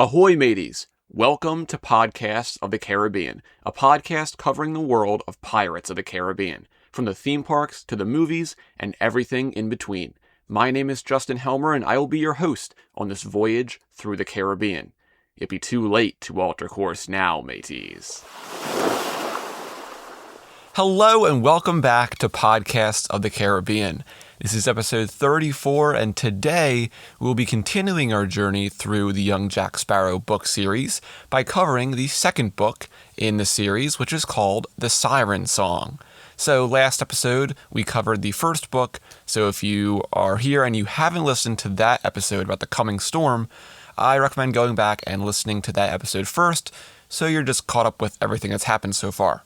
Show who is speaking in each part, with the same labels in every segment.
Speaker 1: Ahoy, mateys! Welcome to Podcasts of the Caribbean, a podcast covering the world of Pirates of the Caribbean, from the theme parks to the movies and everything in between. My name is Justin Helmer, and I will be your host on this voyage through the Caribbean. It'd be too late to alter course now, mateys. Hello, and welcome back to Podcasts of the Caribbean. This is episode 34, and today we'll be continuing our journey through the Young Jack Sparrow book series by covering the second book in the series, which is called The Siren Song. So last episode, we covered the first book, so if you are here and you haven't listened to that episode about the coming storm, I recommend going back and listening to that episode first, so you're just caught up with everything that's happened so far.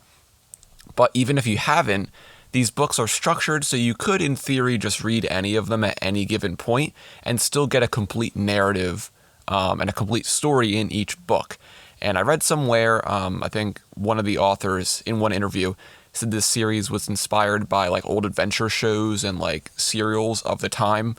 Speaker 1: But even if you haven't, these books are structured so you could, in theory, just read any of them at any given point and still get a complete narrative and a complete story in each book. And I read somewhere, I think one of the authors in one interview said this series was inspired by like old adventure shows and like serials of the time,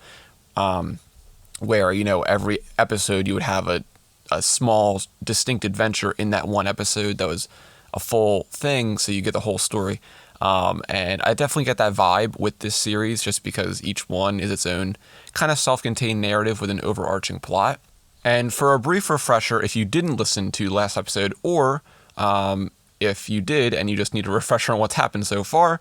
Speaker 1: where, you know, every episode you would have a small distinct adventure in that one episode that was a full thing, so you get the whole story. And I definitely get that vibe with this series just because each one is its own kind of self-contained narrative with an overarching plot. And for a brief refresher, if you didn't listen to last episode, or if you did and you just need a refresher on what's happened so far,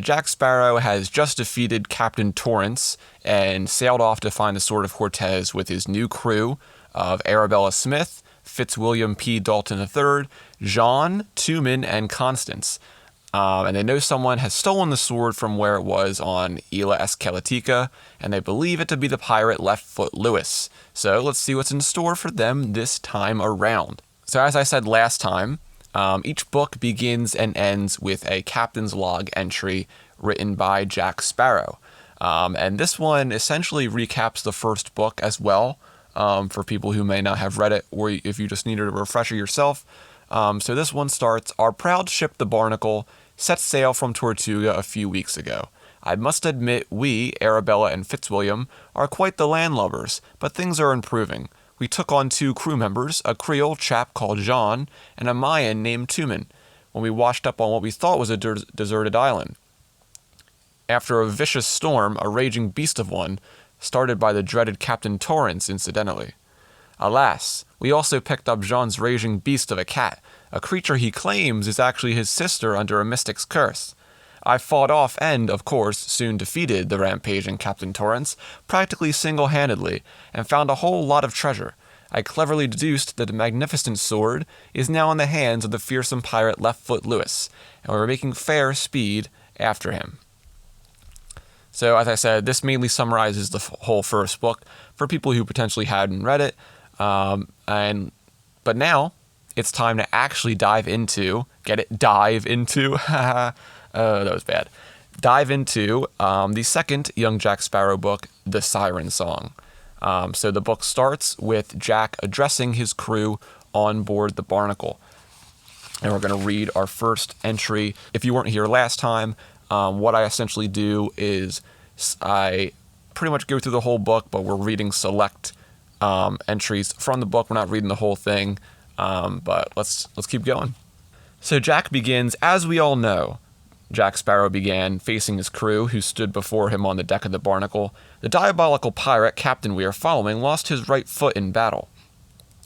Speaker 1: Jack Sparrow has just defeated Captain Torrance and sailed off to find the Sword of Cortes with his new crew of Arabella Smith, Fitzwilliam P. Dalton III, Jean, Tumen, and Constance. And they know someone has stolen the sword from where it was on Isla Escalatica, and they believe it to be the pirate Leftfoot Lewis. So let's see what's in store for them this time around. So as I said last time, each book begins and ends with a captain's log entry written by Jack Sparrow. And this one essentially recaps the first book as well, for people who may not have read it, or if you just needed a refresher yourself. So this one starts, "Our proud ship, the Barnacle, set sail from Tortuga a few weeks ago. I must admit we, Arabella and Fitzwilliam, are quite the landlubbers, but things are improving. We took on 2 crew members, a Creole chap called Jean, and a Mayan named Tumen, when we washed up on what we thought was a deserted island. After a vicious storm, a raging beast of one, started by the dreaded Captain Torrance, incidentally. Alas, we also picked up Jean's raging beast of a cat, a creature he claims is actually his sister under a mystic's curse. I fought off and, of course, soon defeated the rampaging Captain Torrance, practically single-handedly, and found a whole lot of treasure. I cleverly deduced that the magnificent sword is now in the hands of the fearsome pirate Leftfoot Lewis, and we're making fair speed after him." So, as I said, this mainly summarizes the whole first book for people who potentially hadn't read it. But now it's time to actually dive into that was bad. Dive into the second Young Jack Sparrow book, The Siren Song. So the book starts with Jack addressing his crew on board the Barnacle. And we're going to read our first entry. If you weren't here last time, what I essentially do is I pretty much go through the whole book, but we're reading select entries from the book. We're not reading the whole thing, but let's keep going. So Jack begins, "As we all know," Jack Sparrow began, facing his crew, who stood before him on the deck of the Barnacle. "The diabolical pirate captain we are following lost his right foot in battle."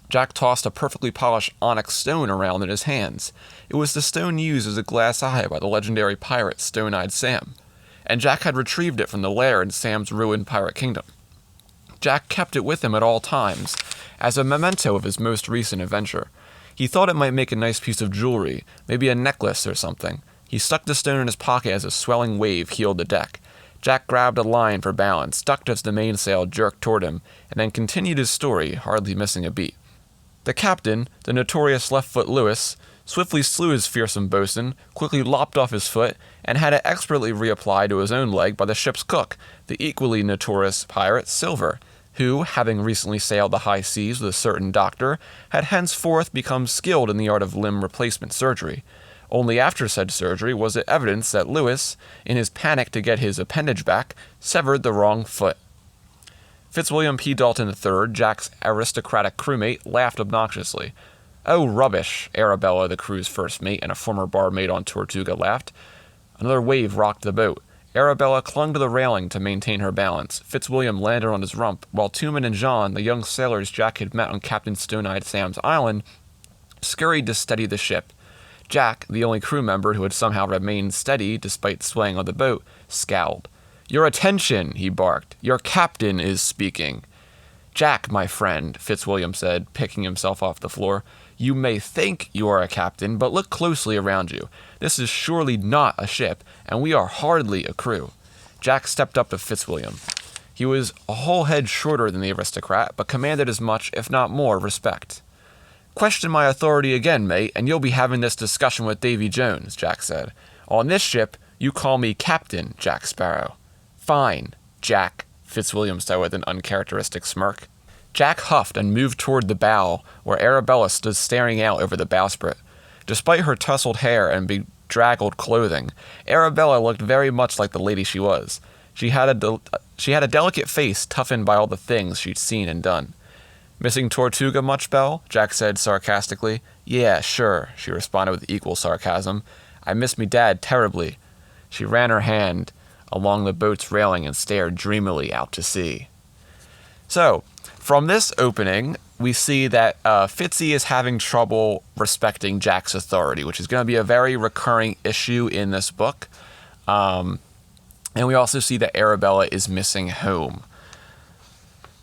Speaker 1: Jack tossed a perfectly polished onyx stone around in his hands. It was the stone used as a glass eye by the legendary pirate Stone-Eyed Sam, and Jack had retrieved it from the lair in Sam's ruined pirate kingdom. Jack kept it with him at all times, as a memento of his most recent adventure. He thought it might make a nice piece of jewelry, maybe a necklace or something. He stuck the stone in his pocket as a swelling wave heeled the deck. Jack grabbed a line for balance, ducked as the mainsail jerked toward him, and then continued his story, hardly missing a beat. The captain, the notorious Leftfoot Lewis, swiftly slew his fearsome boatswain, quickly lopped off his foot, and had it expertly reapplied to his own leg by the ship's cook, the equally notorious pirate Silver, who, having recently sailed the high seas with a certain doctor, had henceforth become skilled in the art of limb replacement surgery. Only after said surgery was it evidence that Lewis, in his panic to get his appendage back, severed the wrong foot. Fitzwilliam P. Dalton III, Jack's aristocratic crewmate, laughed obnoxiously. "Oh, rubbish," Arabella, the crew's first mate and a former barmaid on Tortuga, laughed. Another wave rocked the boat. Arabella clung to the railing to maintain her balance. Fitzwilliam landed on his rump, while Tumen and John, the young sailors Jack had met on Captain Stone-Eyed Sam's island, scurried to steady the ship. Jack, the only crew member who had somehow remained steady despite swaying on the boat, scowled. "Your attention," he barked. "Your captain is speaking." "Jack, my friend," Fitzwilliam said, picking himself off the floor, "you may think you are a captain, but look closely around you. This is surely not a ship, and we are hardly a crew." Jack stepped up to Fitzwilliam. He was a whole head shorter than the aristocrat, but commanded as much, if not more, respect. "Question my authority again, mate, and you'll be having this discussion with Davy Jones," Jack said. "On this ship, you call me Captain Jack Sparrow." "Fine, Jack," Fitzwilliam said with an uncharacteristic smirk. Jack huffed and moved toward the bow, where Arabella stood staring out over the bowsprit. Despite her tousled hair and bedraggled clothing, Arabella looked very much like the lady she was. She had a delicate face toughened by all the things she'd seen and done. "Missing Tortuga much, Belle?" Jack said sarcastically. "Yeah, sure," she responded with equal sarcasm. "I miss me dad terribly." She ran her hand along the boat's railing and stared dreamily out to sea. So, from this opening, we see that Fitzy is having trouble respecting Jack's authority, which is going to be a very recurring issue in this book. And we also see that Arabella is missing home.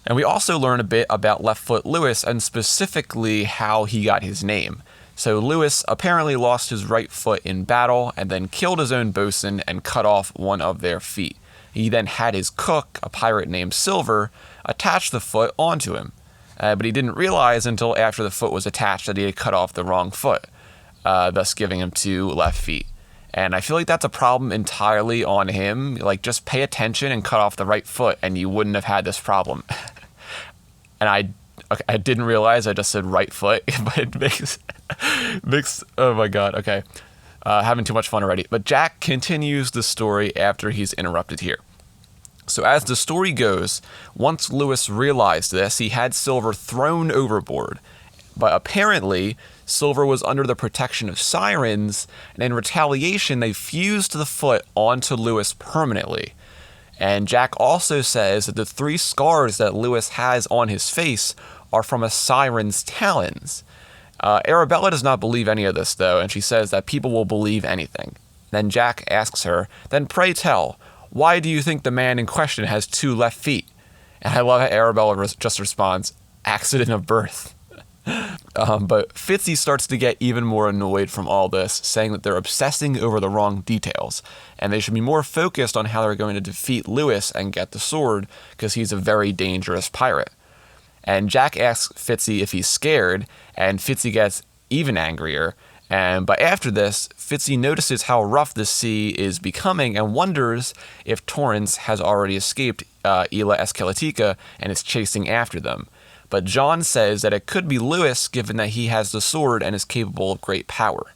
Speaker 1: And we also learn a bit about Left Foot Lewis and specifically how he got his name. So Lewis apparently lost his right foot in battle and then killed his own bosun and cut off one of their feet. He then had his cook, a pirate named Silver, attach the foot onto him. But he didn't realize until after the foot was attached that he had cut off the wrong foot, thus giving him 2 left feet. And I feel like that's a problem entirely on him. Like, just pay attention and cut off the right foot and you wouldn't have had this problem. And I didn't realize I just said right foot, but it makes oh my god, okay. Having too much fun already. But Jack continues the story after he's interrupted here. So as the story goes, once Lewis realized this, he had Silver thrown overboard. But apparently, Silver was under the protection of sirens, and in retaliation, they fused the foot onto Lewis permanently. And Jack also says that the 3 scars that Lewis has on his face are from a siren's talons. Arabella does not believe any of this, though, and she says that people will believe anything. Then Jack asks her, "Then pray tell, why do you think the man in question has 2 left feet?" And I love how Arabella just responds, "Accident of birth." But Fitzy starts to get even more annoyed from all this, saying that they're obsessing over the wrong details, and they should be more focused on how they're going to defeat Lewis and get the sword, because he's a very dangerous pirate. And Jack asks Fitzy if he's scared, and Fitzy gets even angrier. But after this, Fitzy notices how rough the sea is becoming and wonders if Torrance has already escaped Isla Esqueletica and is chasing after them. But John says that it could be Lewis, given that he has the sword and is capable of great power.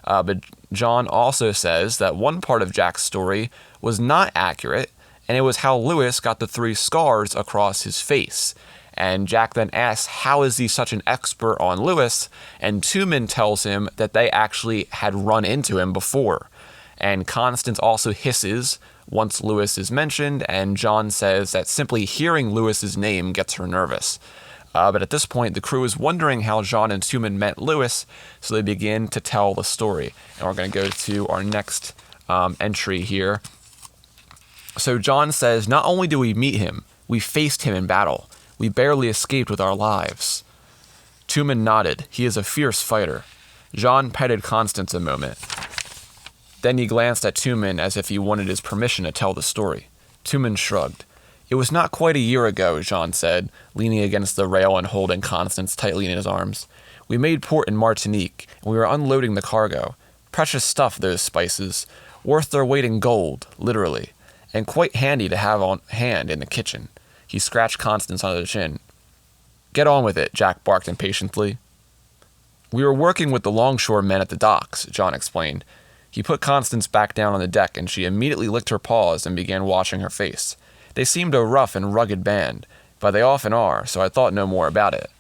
Speaker 1: But John also says that one part of Jack's story was not accurate, and it was how Lewis got the 3 scars across his face. And Jack then asks, how is he such an expert on Lewis? And Tumen tells him that they actually had run into him before. And Constance also hisses once Lewis is mentioned, and John says that simply hearing Lewis's name gets her nervous. But at this point, the crew is wondering how John and Tumen met Lewis, so they begin to tell the story. And we're going to go to our next entry here. So John says, "Not only did we meet him, we faced him in battle. We barely escaped with our lives." Tumen nodded. He is a fierce fighter. John petted Constance a moment. Then he glanced at Tumen as if he wanted his permission to tell the story. Tumen shrugged. "It was not quite a year ago," John said, leaning against the rail and holding Constance tightly in his arms. "We made port in Martinique, and we were unloading the cargo. Precious stuff, those spices. Worth their weight in gold, literally. And quite handy to have on hand in the kitchen." He scratched Constance on the chin. "Get on with it," Jack barked impatiently. "We were working with the longshore men at the docks," John explained. He put Constance back down on the deck, and she immediately licked her paws and began washing her face. They seemed a rough and rugged band. but they often are, so I thought no more about it.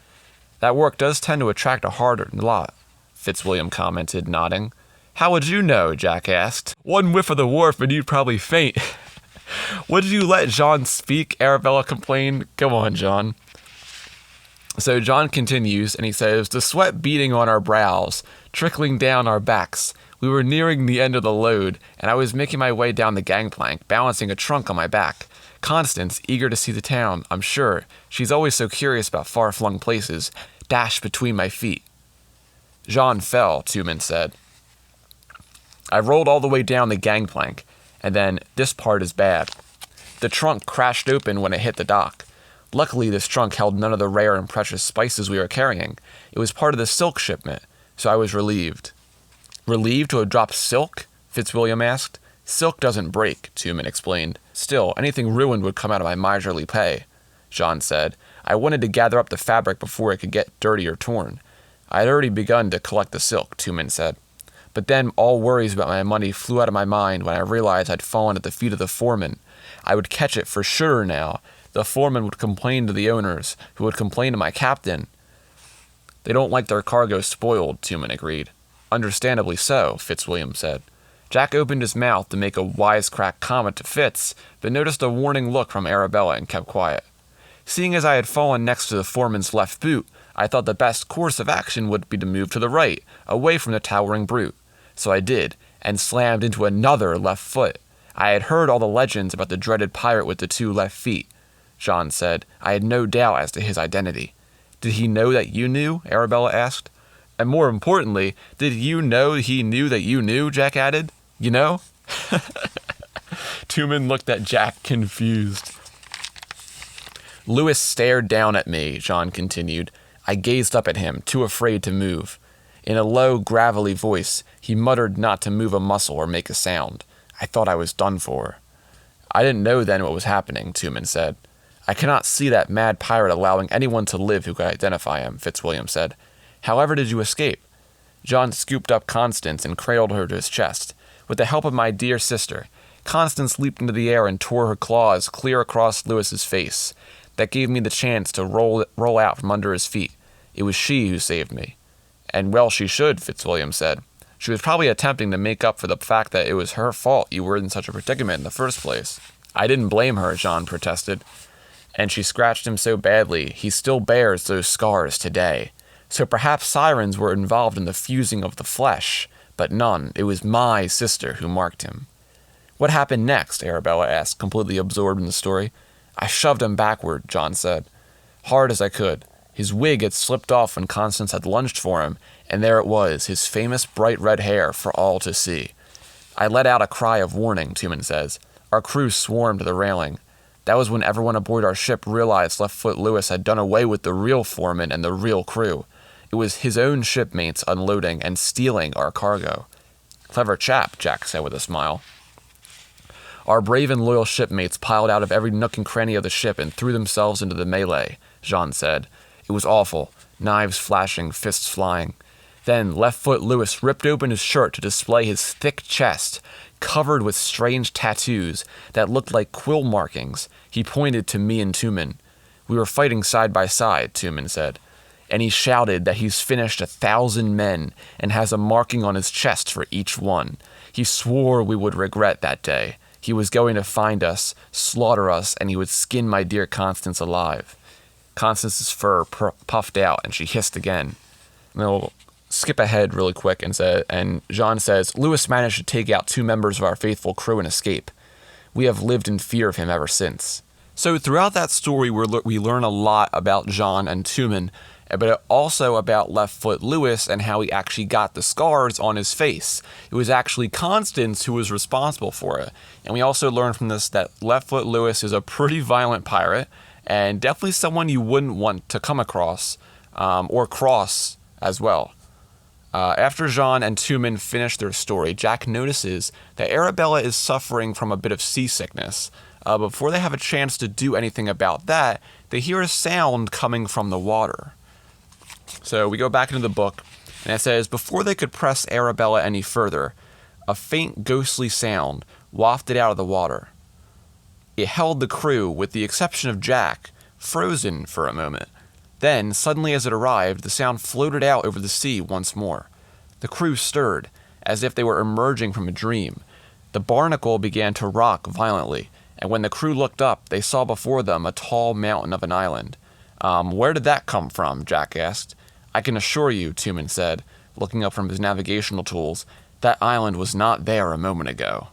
Speaker 1: That work does tend to attract a harder lot, Fitzwilliam commented, nodding. How would you know? Jack asked. One whiff of the wharf and you'd probably faint. Would you let John speak? Arabella complained. Go on, John. So John continues, and he says, the sweat beating on our brows, trickling down our backs. We were nearing the end of the load, and I was making my way down the gangplank, balancing a trunk on my back. Constance, eager to see the town, I'm sure, she's always so curious about far-flung places, dashed between my feet. Jean fell, Tumen said. I rolled all the way down the gangplank, and then, this part is bad. The trunk crashed open when it hit the dock. Luckily, this trunk held none of the rare and precious spices we were carrying. It was part of the silk shipment, so I was relieved. Relieved to have dropped silk? Fitzwilliam asked. Silk doesn't break, Tumen explained. Still, anything ruined would come out of my miserly pay, Jean said. I wanted to gather up the fabric before it could get dirty or torn. I had already begun to collect the silk, Tumen said. But then all worries about my money flew out of my mind when I realized I'd fallen at the feet of the foreman. I would catch it for sure now. The foreman would complain to the owners, who would complain to my captain. They don't like their cargo spoiled, Tumen agreed. Understandably so, Fitzwilliam said. Jack opened his mouth to make a wisecrack comment to Fitz, but noticed a warning look from Arabella and kept quiet. Seeing as I had fallen next to the foreman's left boot, I thought the best course of action would be to move to the right, away from the towering brute. So I did, and slammed into another left foot. I had heard all the legends about the dreaded pirate with the 2 left feet, Jean said. I had no doubt as to his identity. Did he know that you knew? Arabella asked. And more importantly, did you know he knew that you knew? Jack added. You know? Tumen looked at Jack, confused. Lewis stared down at me, Jean continued. I gazed up at him, too afraid to move. In a low, gravelly voice, he muttered not to move a muscle or make a sound. I thought I was done for. I didn't know then what was happening, Tumen said. I cannot see that mad pirate allowing anyone to live who could identify him, Fitzwilliam said. However did you escape? John scooped up Constance and cradled her to his chest. With the help of my dear sister, Constance leaped into the air and tore her claws clear across Lewis's face. That gave me the chance to roll out from under his feet. It was she who saved me. And well she should, Fitzwilliam said. She was probably attempting to make up for the fact that it was her fault you were in such a predicament in the first place. I didn't blame her, Jean protested. And she scratched him so badly, he still bears those scars today. So perhaps sirens were involved in the fusing of the flesh, but none. It was my sister who marked him. What happened next? Arabella asked, completely absorbed in the story. I shoved him backward, John said, hard as I could. His wig had slipped off when Constance had lunged for him, and there it was, his famous bright red hair for all to see. I let out a cry of warning, Tumen says. Our crew swarmed to the railing. That was when everyone aboard our ship realized Leftfoot Lewis had done away with the real foreman and the real crew. It was his own shipmates unloading and stealing our cargo. Clever chap, Jack said with a smile. Our brave and loyal shipmates piled out of every nook and cranny of the ship and threw themselves into the melee, Jean said. It was awful, knives flashing, fists flying. Then Leftfoot Lewis ripped open his shirt to display his thick chest, covered with strange tattoos that looked like quill markings. He pointed to me and Tumen. We were fighting side by side, Tumen said. And he shouted that he's finished 1,000 men and has a marking on his chest for each one. He swore we would regret that day. He was going to find us, slaughter us, and he would skin my dear Constance alive. Constance's fur puffed out, and she hissed again. And we'll skip ahead really quick, and Jean says, Lewis managed to take out 2 members of our faithful crew and escape. We have lived in fear of him ever since. So throughout that story, we learn a lot about Jean and Tumen, but also about Leftfoot Lewis and how he actually got the scars on his face. It was actually Constance who was responsible for it. And we also learn from this that Leftfoot Lewis is a pretty violent pirate, and definitely someone you wouldn't want to come across, or cross as well. After Jean and Tumen finish their story, Jack notices that Arabella is suffering from a bit of seasickness. Before they have a chance to do anything about that, they hear a sound coming from the water. So we go back into the book, and it says, before they could press Arabella any further, a faint ghostly sound wafted out of the water. It held the crew, with the exception of Jack, frozen for a moment. Then, suddenly as it arrived, the sound floated out over the sea once more. The crew stirred, as if they were emerging from a dream. The barnacle began to rock violently, and when the crew looked up, they saw before them a tall mountain of an island. Where did that come from? Jack asked. I can assure you, Tumen said, looking up from his navigational tools, that island was not there a moment ago.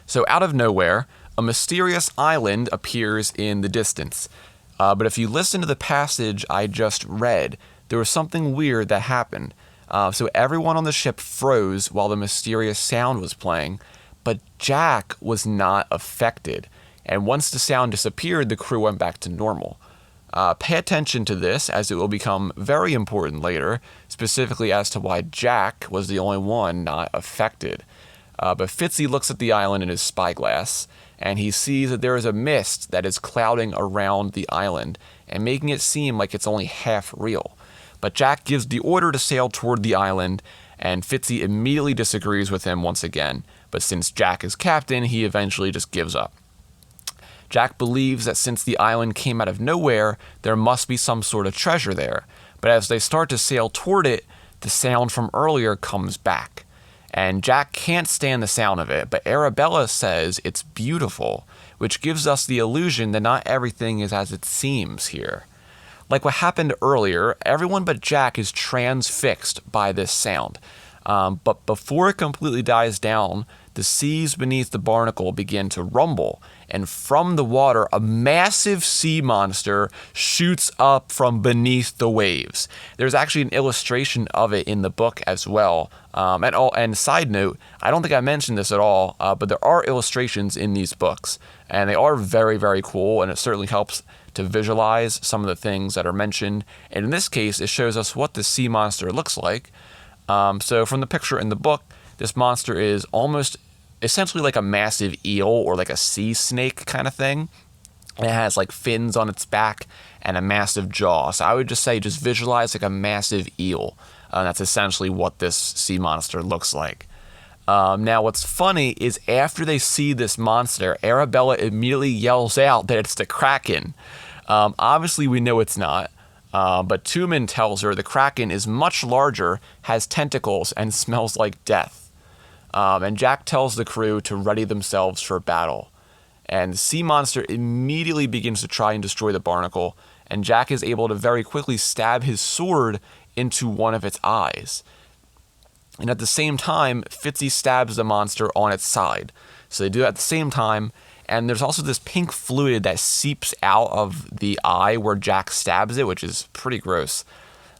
Speaker 1: So out of nowhere, a mysterious island appears in the distance. But if you listen to the passage I just read, there was something weird that happened. So everyone on the ship froze while the mysterious sound was playing, but Jack was not affected. And once the sound disappeared, the crew went back to normal. Pay attention to this, as it will become very important later, specifically as to why Jack was the only one not affected. But Fitzy looks at the island in his spyglass, and he sees that there is a mist that is clouding around the island and making it seem like it's only half real. But Jack gives the order to sail toward the island, and Fitzy immediately disagrees with him once again. But since Jack is captain, he eventually just gives up. Jack believes that since the island came out of nowhere, there must be some sort of treasure there. But as they start to sail toward it, the sound from earlier comes back. And Jack can't stand the sound of it, but Arabella says it's beautiful, which gives us the illusion that not everything is as it seems here. Like what happened earlier, everyone but Jack is transfixed by this sound. But before it completely dies down, the seas beneath the barnacle begin to rumble, and from the water, a massive sea monster shoots up from beneath the waves. There's actually an illustration of it in the book as well. And side note, I don't think I mentioned this at all, but there are illustrations in these books, and they are very, very cool, and it certainly helps to visualize some of the things that are mentioned. And in this case, it shows us what the sea monster looks like. So from the picture in the book, this monster is almost essentially like a massive eel or like a sea snake kind of thing. And it has like fins on its back and a massive jaw. So I would just say just visualize like a massive eel. That's essentially what this sea monster looks like. Now what's funny is after they see this monster, Arabella immediately yells out that it's the Kraken. Obviously we know it's not. But Tumen tells her the Kraken is much larger, has tentacles, and smells like death. And Jack tells the crew to ready themselves for battle. And the sea monster immediately begins to try and destroy the barnacle, and Jack is able to very quickly stab his sword into one of its eyes. And at the same time, Fitzy stabs the monster on its side. So they do that at the same time, and there's also this pink fluid that seeps out of the eye where Jack stabs it, which is pretty gross.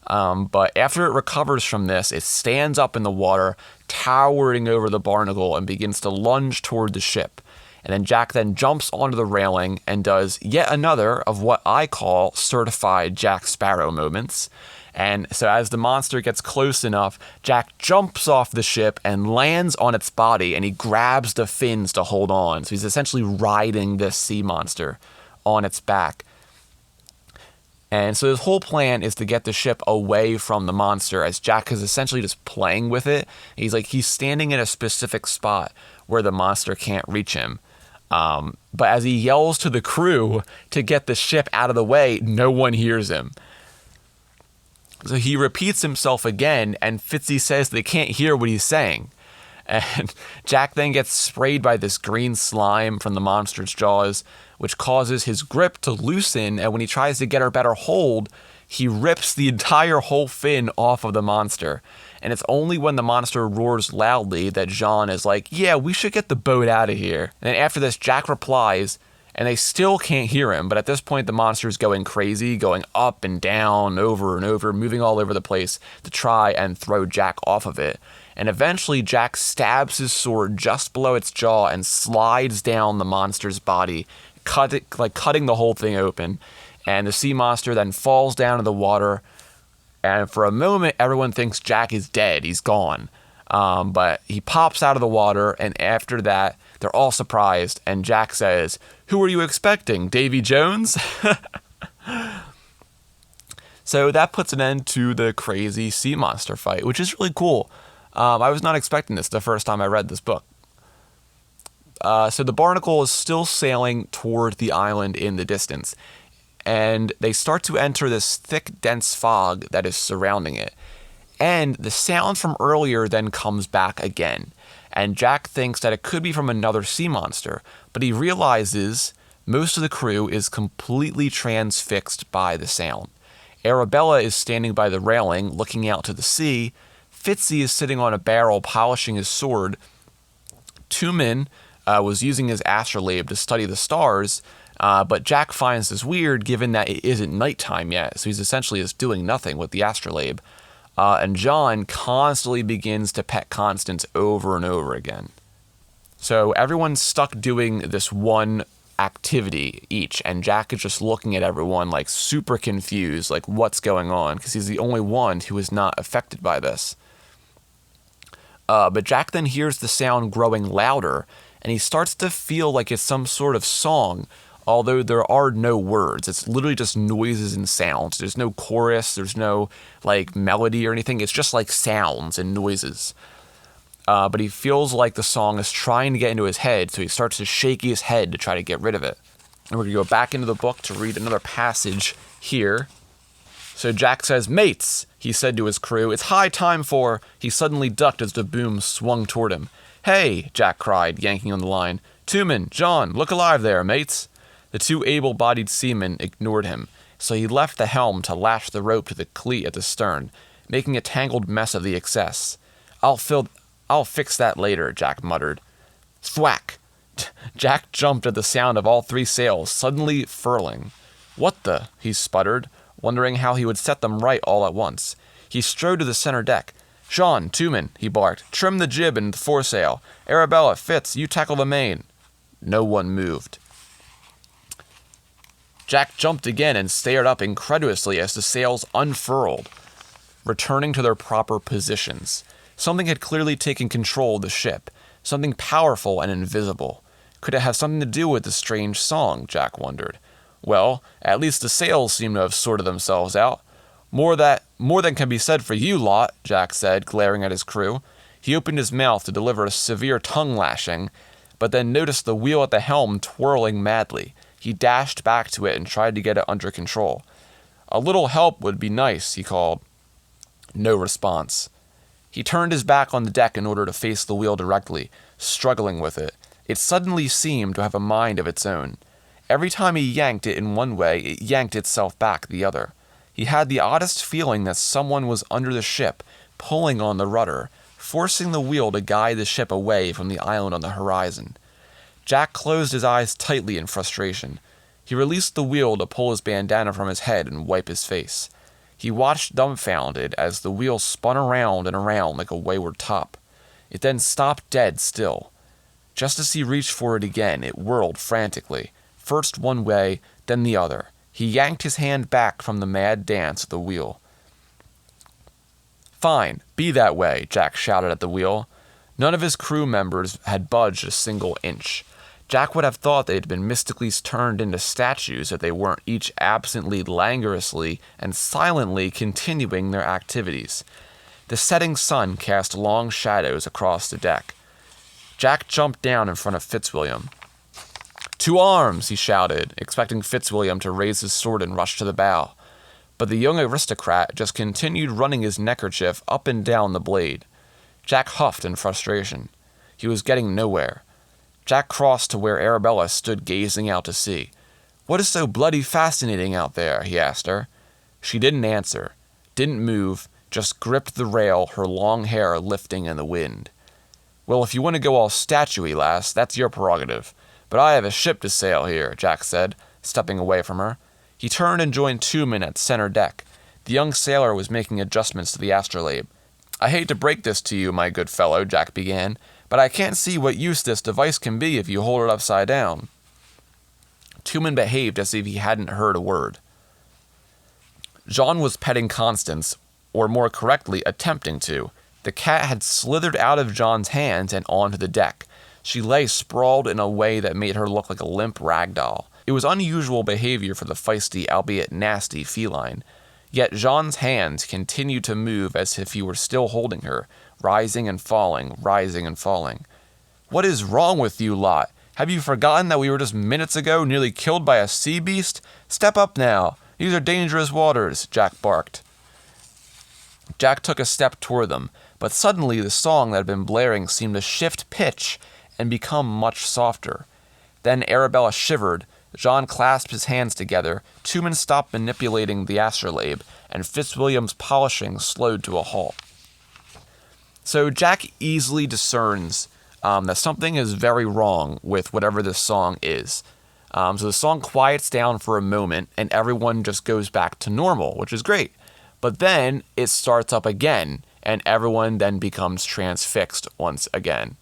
Speaker 1: But after it recovers from this, it stands up in the water, towering over the barnacle, and begins to lunge toward the ship. And then Jack then jumps onto the railing and does yet another of what I call certified Jack Sparrow moments. And so as the monster gets close enough, Jack jumps off the ship and lands on its body, and he grabs the fins to hold on. So he's essentially riding this sea monster on its back. And so his whole plan is to get the ship away from the monster, as Jack is essentially just playing with it. He's standing in a specific spot where the monster can't reach him. But as he yells to the crew to get the ship out of the way, no one hears him. So he repeats himself again, and Fitzy says they can't hear what he's saying. And Jack then gets sprayed by this green slime from the monster's jaws, which causes his grip to loosen, and when he tries to get a better hold, he rips the entire whole fin off of the monster. And it's only when the monster roars loudly that Jean is like, yeah, we should get the boat out of here. And then after this, Jack replies, and they still can't hear him, but at this point the monster's going crazy, going up and down, over and over, moving all over the place to try and throw Jack off of it. And eventually Jack stabs his sword just below its jaw and slides down the monster's body, cutting the whole thing open. And the sea monster then falls down in the water, and for a moment everyone thinks Jack is dead, he's gone. But he pops out of the water, and after that they're all surprised, and Jack says, "Who were you expecting, Davy Jones?" So that puts an end to the crazy sea monster fight, which is really cool. I was not expecting this the first time I read this book. So the barnacle is still sailing toward the island in the distance, and they start to enter this thick, dense fog that is surrounding it. And the sound from earlier then comes back again, and Jack thinks that it could be from another sea monster, but he realizes most of the crew is completely transfixed by the sound. Arabella is standing by the railing, looking out to the sea. Fitzy is sitting on a barrel, polishing his sword. Tumen was using his astrolabe to study the stars, but Jack finds this weird given that it isn't nighttime yet, so he's essentially just doing nothing with the astrolabe. And John constantly begins to pet Constance over and over again. So everyone's stuck doing this one activity each, and Jack is just looking at everyone like super confused, like what's going on, because he's the only one who is not affected by this. But Jack then hears the sound growing louder, and he starts to feel like it's some sort of song, although there are no words. It's literally just noises and sounds. There's no chorus, there's no like melody or anything. It's just like sounds and noises. But he feels like the song is trying to get into his head, so he starts to shake his head to try to get rid of it. And we're going to go back into the book to read another passage here. So Jack says, "Mates," he said to his crew, "it's high time for..." He suddenly ducked as the boom swung toward him. "Hey," Jack cried, yanking on the line. "Tumen, John, look alive there, mates." The two able-bodied seamen ignored him, so he left the helm to lash the rope to the cleat at the stern, making a tangled mess of the excess. I'll fix that later," Jack muttered. Thwack! Jack jumped at the sound of all three sails suddenly furling. "What the..." he sputtered, wondering how he would set them right all at once. He strode to the center deck. "Jean, Tumen," he barked, "trim the jib and the foresail. Arabella, Fitz, you tackle the main." No one moved. Jack jumped again and stared up incredulously as the sails unfurled, returning to their proper positions. Something had clearly taken control of the ship, something powerful and invisible. Could it have something to do with the strange song, Jack wondered. Well, at least the sails seem to have sorted themselves out. More than can be said for you lot," Jack said, glaring at his crew. He opened his mouth to deliver a severe tongue lashing, but then noticed the wheel at the helm twirling madly. He dashed back to it and tried to get it under control. "A little help would be nice," he called. No response. He turned his back on the deck in order to face the wheel directly, struggling with it. It suddenly seemed to have a mind of its own. Every time he yanked it in one way, it yanked itself back the other. He had the oddest feeling that someone was under the ship, pulling on the rudder, forcing the wheel to guide the ship away from the island on the horizon. Jack closed his eyes tightly in frustration. He released the wheel to pull his bandana from his head and wipe his face. He watched dumbfounded as the wheel spun around and around like a wayward top. It then stopped dead still. Just as he reached for it again, it whirled frantically, first one way, then the other. He yanked his hand back from the mad dance of the wheel. "Fine, be that way," Jack shouted at the wheel. None of his crew members had budged a single inch. Jack would have thought they had been mystically turned into statues if they weren't each absently, languorously, and silently continuing their activities. The setting sun cast long shadows across the deck. Jack jumped down in front of Fitzwilliam. "To arms!" he shouted, expecting Fitzwilliam to raise his sword and rush to the bow. But the young aristocrat just continued running his neckerchief up and down the blade. Jack huffed in frustration. He was getting nowhere. Jack crossed to where Arabella stood gazing out to sea. "What is so bloody fascinating out there?" he asked her. She didn't answer, didn't move, just gripped the rail, her long hair lifting in the wind. "Well, if you want to go all statue-y, lass, that's your prerogative. But I have a ship to sail here," Jack said, stepping away from her. He turned and joined Tumen at center deck. The young sailor was making adjustments to the astrolabe. "I hate to break this to you, my good fellow," Jack began, "but I can't see what use this device can be if you hold it upside down." Tumen behaved as if he hadn't heard a word. Jean was petting Constance, or more correctly, attempting to. The cat had slithered out of Jean's hands and onto the deck. She lay sprawled in a way that made her look like a limp rag doll. It was unusual behavior for the feisty, albeit nasty, feline. Yet Jean's hands continued to move as if he were still holding her, rising and falling, rising and falling. "What is wrong with you lot? Have you forgotten that we were just minutes ago nearly killed by a sea beast? Step up now. These are dangerous waters," Jack barked. Jack took a step toward them, but suddenly the song that had been blaring seemed to shift pitch and become much softer. Then Arabella shivered, Jean clasped his hands together, Tumen stopped manipulating the astrolabe, and Fitzwilliam's polishing slowed to a halt. So Jack easily discerns that something is very wrong with whatever this song is. So the song quiets down for a moment, and everyone just goes back to normal, which is great. But then it starts up again, and everyone then becomes transfixed once again.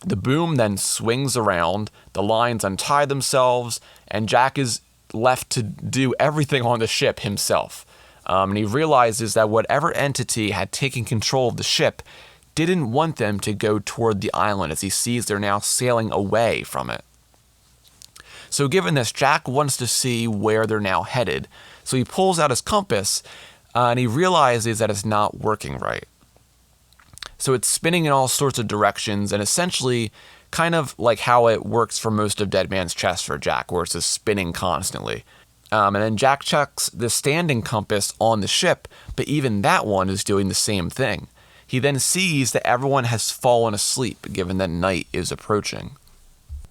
Speaker 1: The boom then swings around, the lines untie themselves, and Jack is left to do everything on the ship himself. And he realizes that whatever entity had taken control of the ship didn't want them to go toward the island, as he sees they're now sailing away from it. So given this, Jack wants to see where they're now headed. So he pulls out his compass, and he realizes that it's not working right. So it's spinning in all sorts of directions, and essentially kind of like how it works for most of Dead Man's Chest for Jack, where it's just spinning constantly. And then Jack checks the standing compass on the ship, but even that one is doing the same thing. He then sees that everyone has fallen asleep, given that night is approaching.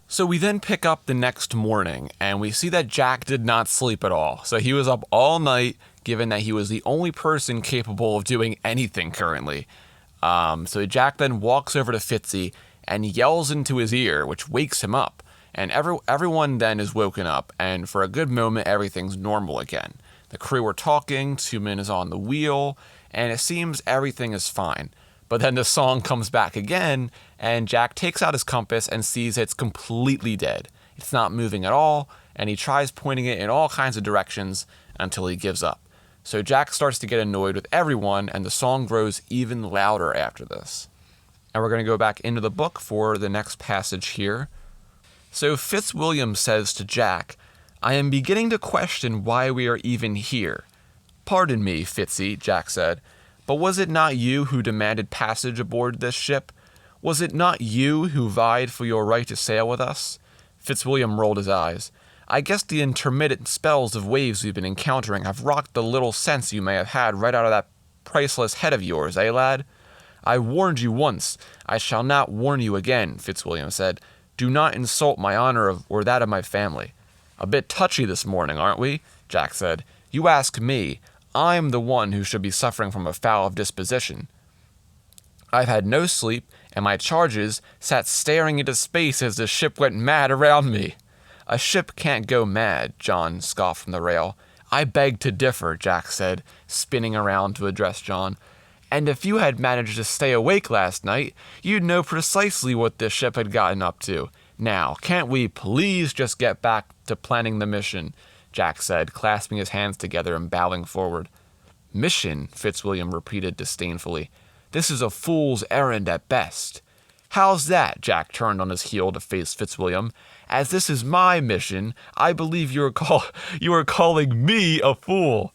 Speaker 1: So we then pick up the next morning, and we see that Jack did not sleep at all. So he was up all night, given that he was the only person capable of doing anything currently. So Jack then walks over to Fitzy and yells into his ear, which wakes him up. And everyone then is woken up, and for a good moment, everything's normal again. The crew are talking, Tumen is on the wheel, and it seems everything is fine. But then the song comes back again, and Jack takes out his compass and sees it's completely dead. It's not moving at all, and he tries pointing it in all kinds of directions until he gives up. So Jack starts to get annoyed with everyone, and the song grows even louder after this. And we're going to go back into the book for the next passage here. So Fitzwilliam says to Jack, "I am beginning to question why we are even here." "Pardon me, Fitzy," Jack said, "but was it not you who demanded passage aboard this ship? Was it not you who vied for your right to sail with us?" Fitzwilliam rolled his eyes. "I guess the intermittent spells of waves we've been encountering have rocked the little sense you may have had right out of that priceless head of yours, eh, lad?" "I warned you once. I shall not warn you again," Fitzwilliam said. "Do not insult my honor or that of my family." "A bit touchy this morning, aren't we?" Jack said. "You ask me. I'm the one who should be suffering from a foul disposition. I've had no sleep, and my charges sat staring into space as the ship went mad around me." "A ship can't go mad," John scoffed from the rail. "I beg to differ," Jack said, spinning around to address John. "And if you had managed to stay awake last night, you'd know precisely what this ship had gotten up to. Now, can't we please just get back to planning the mission?" Jack said, clasping his hands together and bowing forward. "Mission," Fitzwilliam repeated disdainfully. "This is a fool's errand at best." "How's that?" Jack turned on his heel to face Fitzwilliam. "As this is my mission, I believe you are calling me a fool."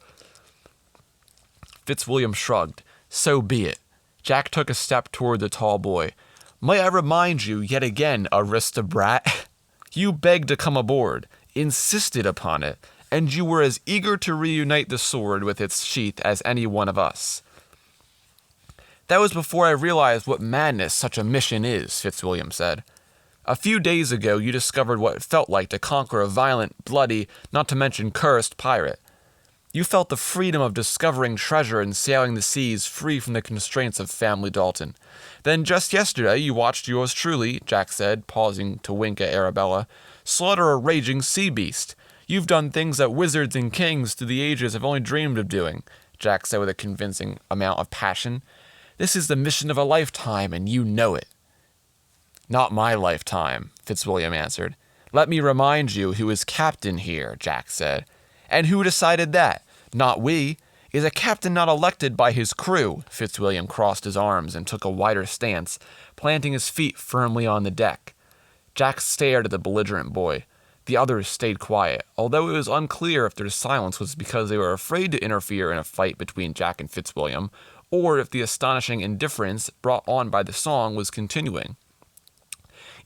Speaker 1: Fitzwilliam shrugged. "So be it." Jack took a step toward the tall boy. "May I remind you yet again, aristobrat? You begged to come aboard, insisted upon it, and you were as eager to reunite the sword with its sheath as any one of us." "That was before I realized what madness such a mission is," Fitzwilliam said. "A few days ago you discovered what it felt like to conquer a violent, bloody, not to mention cursed pirate. You felt the freedom of discovering treasure and sailing the seas free from the constraints of family Dalton. Then just yesterday you watched yours truly," Jack said, pausing to wink at Arabella, "slaughter a raging sea beast. You've done things that wizards and kings through the ages have only dreamed of doing," Jack said with a convincing amount of passion. "This is the mission of a lifetime, and you know it." "Not my lifetime," Fitzwilliam answered. "Let me remind you who is captain here," Jack said. "And who decided that? Not we. Is a captain not elected by his crew?" Fitzwilliam crossed his arms and took a wider stance, planting his feet firmly on the deck. Jack stared at the belligerent boy. The others stayed quiet, although it was unclear if their silence was because they were afraid to interfere in a fight between Jack and Fitzwilliam, or if the astonishing indifference brought on by the song was continuing.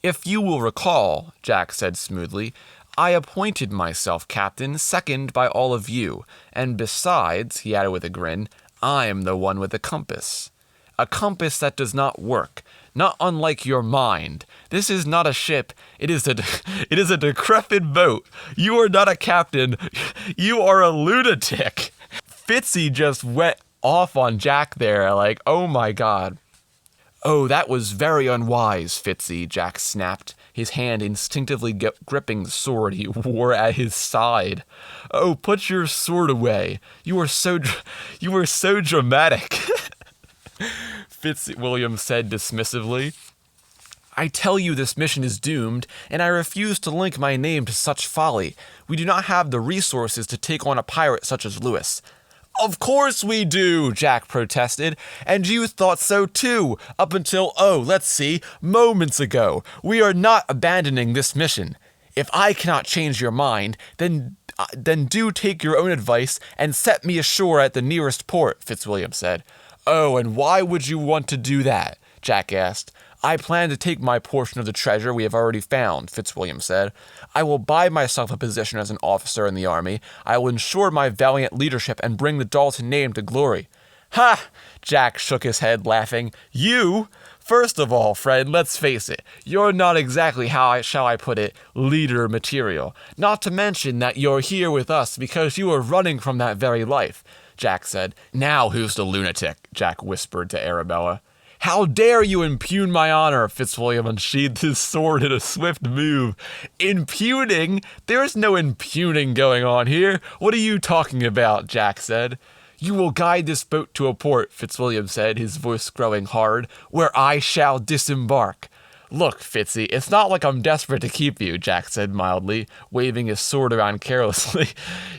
Speaker 1: "If you will recall," Jack said smoothly, "I appointed myself captain second by all of you, and besides," he added with a grin, "I'm the one with the compass. A compass that does not work, not unlike your mind. This is not a ship, it is a decrepit boat. You are not a captain, you are a lunatic." Fitzy just went off on Jack there, like, oh my god. "Oh, that was very unwise, Fitzy," Jack snapped, his hand instinctively gripping the sword he wore at his side. "Oh, put your sword away. You are so dramatic," Fitzwilliam said dismissively. "I tell you this mission is doomed, and I refuse to link my name to such folly. We do not have the resources to take on a pirate such as Lewis." "Of course we do," Jack protested, "and you thought so too, up until, moments ago. We are not abandoning this mission. If I cannot change your mind, then do take your own advice and set me ashore at the nearest port," Fitzwilliam said. "Oh, and why would you want to do that?" Jack asked. "I plan to take my portion of the treasure we have already found," Fitzwilliam said. "I will buy myself a position as an officer in the army. I will ensure my valiant leadership and bring the Dalton name to glory." "Ha!" Jack shook his head, laughing. "You? First of all, friend, let's face it. You're not exactly, shall I put it, leader material. Not to mention that you're here with us because you were running from that very life," Jack said. "Now who's the lunatic?" Jack whispered to Arabella. "How dare you impugn my honor?" Fitzwilliam unsheathed his sword in a swift move. "Impugning? There's no impugning going on here. What are you talking about?" Jack said. "You will guide this boat to a port," Fitzwilliam said, his voice growing hard, "where I shall disembark." "Look, Fitzy, it's not like I'm desperate to keep you," Jack said mildly, waving his sword around carelessly.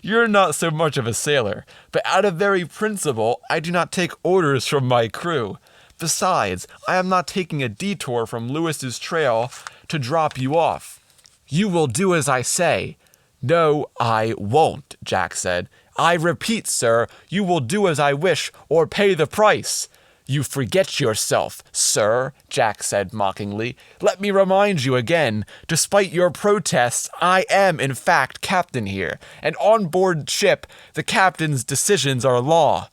Speaker 1: "You're not so much of a sailor, but out of very principle, I do not take orders from my crew. Besides, I am not taking a detour from Lewis's trail to drop you off." "You will do as I say." "No, I won't," Jack said. "I repeat, sir, you will do as I wish or pay the price." "You forget yourself, sir," Jack said mockingly. "Let me remind you again, despite your protests, I am in fact captain here, and on board ship, the captain's decisions are law."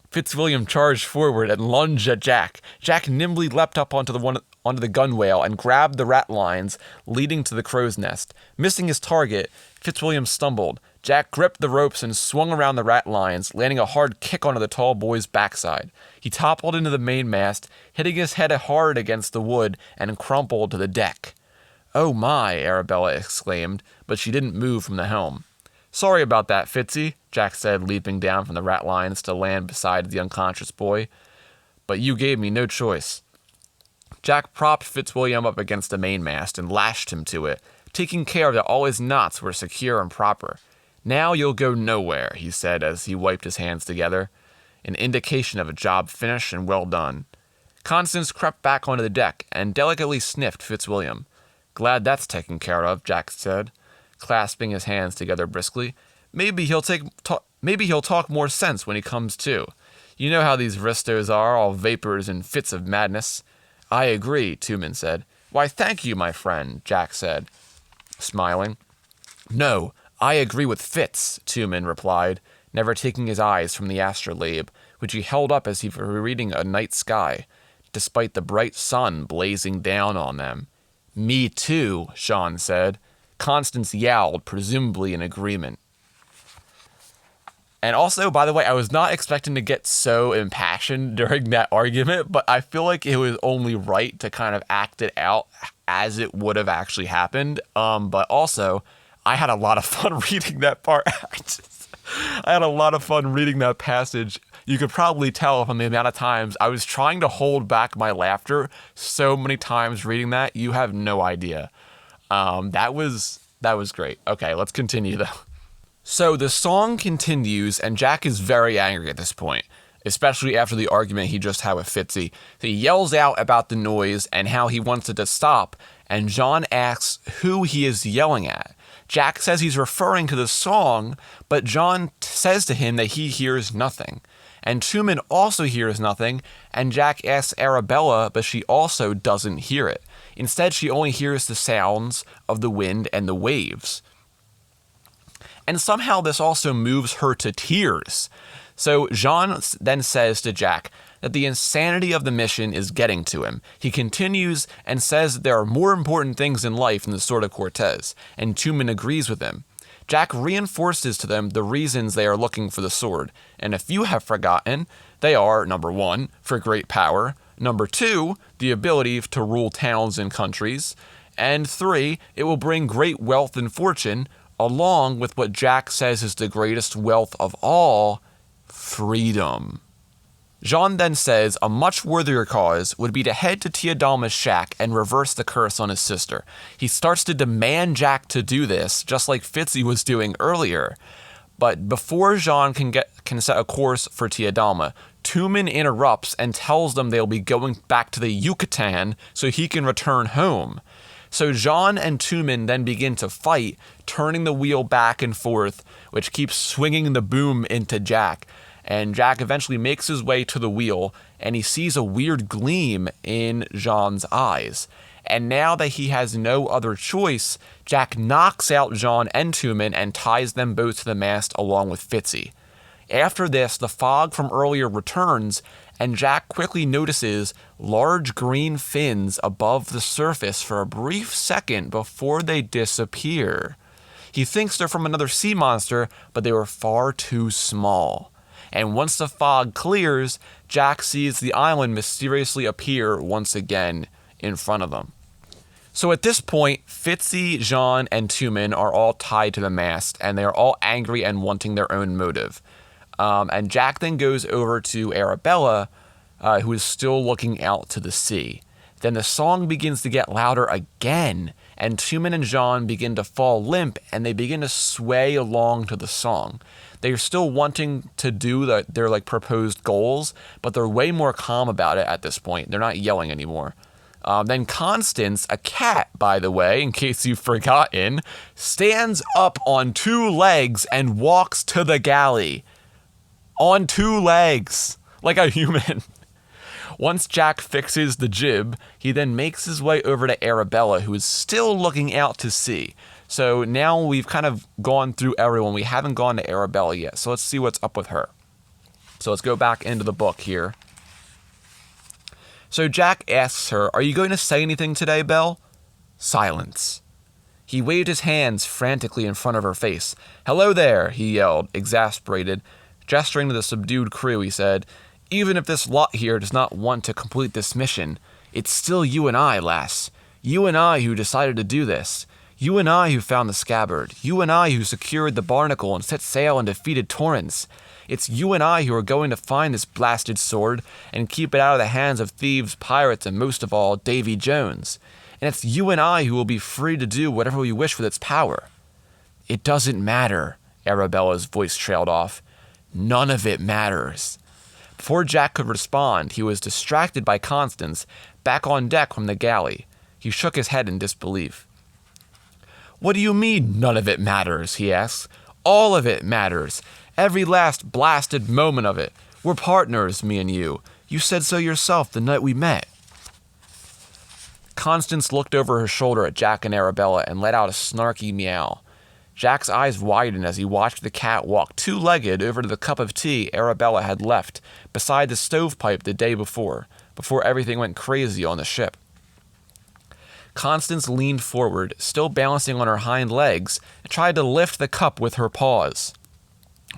Speaker 1: Fitzwilliam charged forward and lunged at Jack. Jack nimbly leapt up onto the gunwale and grabbed the rat lines leading to the crow's nest. Missing his target, Fitzwilliam stumbled. Jack gripped the ropes and swung around the rat lines, landing a hard kick onto the tall boy's backside. He toppled into the mainmast, hitting his head hard against the wood, and crumpled to the deck. "Oh my," Arabella exclaimed, but she didn't move from the helm. "Sorry about that, Fitzy," Jack said, leaping down from the rat lines to land beside the unconscious boy. "But you gave me no choice." Jack propped Fitzwilliam up against the mainmast and lashed him to it, taking care that all his knots were secure and proper. "Now you'll go nowhere," he said as he wiped his hands together, an indication of a job finished and well done. Constance crept back onto the deck and delicately sniffed Fitzwilliam. "Glad that's taken care of," Jack said, clasping his hands together briskly. Maybe he'll talk more sense when he comes to. You know how these Ristos are, all vapors and fits of madness." "I agree," Tumen said. "Why, thank you, my friend," Jack said, smiling. "No, I agree with Fitz," Tumen replied, never taking his eyes from the astrolabe, which he held up as if he were reading a night sky, despite the bright sun blazing down on them. "Me too," Sean said. Constance yowled, presumably in agreement. And also, by the way, I was not expecting to get so impassioned during that argument, but I feel like it was only right to kind of act it out as it would have actually happened. But also, I had a lot of fun reading that part. I had a lot of fun reading that passage. You could probably tell from the amount of times I was trying to hold back my laughter so many times reading that. You have no idea. That was great. Okay, let's continue though. So the song continues, and Jack is very angry at this point, especially after the argument he just had with Fitzy. He yells out about the noise and how he wants it to stop, and John asks who he is yelling at. Jack says he's referring to the song, but John says to him that he hears nothing. And Tumen also hears nothing, and Jack asks Arabella, but she also doesn't hear it. Instead, she only hears the sounds of the wind and the waves. And somehow this also moves her to tears. So Jean then says to Jack that the insanity of the mission is getting to him. He continues and says that there are more important things in life than the Sword of Cortes, and Tumen agrees with him. Jack reinforces to them the reasons they are looking for the sword, and if you have forgotten, they are, number 1, for great power, number 2, the ability to rule towns and countries, and 3, it will bring great wealth and fortune, along with what Jack says is the greatest wealth of all, freedom. Jean then says a much worthier cause would be to head to Teodalma's shack and reverse the curse on his sister. He starts to demand Jack to do this, just like Fitzy was doing earlier. But before Jean can set a course for Teodalma, Tumen interrupts and tells them they'll be going back to the Yucatan so he can return home. So Jean and Tumen then begin to fight, turning the wheel back and forth, which keeps swinging the boom into Jack. And Jack eventually makes his way to the wheel, and he sees a weird gleam in Jean's eyes. And now that he has no other choice, Jack knocks out Jean and Tumen and ties them both to the mast along with Fitzy. After this, the fog from earlier returns, and Jack quickly notices large green fins above the surface for a brief second before they disappear. He thinks they're from another sea monster, but they were far too small. And once the fog clears, Jack sees the island mysteriously appear once again in front of them. So at this point, Fitzy, Jean, and Tumen are all tied to the mast, and they are all angry and wanting their own motive. And Jack then goes over to Arabella, who is still looking out to the sea. Then the song begins to get louder again, and Tumen and Jean begin to fall limp, and they begin to sway along to the song. They're still wanting to do their proposed goals, but they're way more calm about it at this point. They're not yelling anymore. Then Constance, a cat, by the way, in case you've forgotten, stands up on 2 legs and walks to the galley. On 2 legs, like a human. Once Jack fixes the jib, he then makes his way over to Arabella, who is still looking out to sea. So now we've kind of gone through everyone. We haven't gone to Arabella yet, so let's see what's up with her. So let's go back into the book here. So Jack asks her, "Are you going to say anything today, Belle?" Silence. He waved his hands frantically in front of her face. "Hello there," he yelled, exasperated. Gesturing to the subdued crew, he said, "Even if this lot here does not want to complete this mission, it's still you and I, lass. You and I who decided to do this. You and I who found the scabbard. You and I who secured the barnacle and set sail and defeated Torrance. It's you and I who are going to find this blasted sword and keep it out of the hands of thieves, pirates, and most of all, Davy Jones. And it's you and I who will be free to do whatever we wish with its power." "It doesn't matter," Arabella's voice trailed off. "None of it matters." Before Jack could respond, he was distracted by Constance, back on deck from the galley. He shook his head in disbelief. "What do you mean, none of it matters?" he asked. "All of it matters. Every last blasted moment of it. We're partners, me and you. You said so yourself the night we met." Constance looked over her shoulder at Jack and Arabella and let out a snarky meow. Jack's eyes widened as he watched the cat walk 2-legged over to the cup of tea Arabella had left beside the stovepipe the day before everything went crazy on the ship. Constance leaned forward, still balancing on her hind legs, and tried to lift the cup with her paws.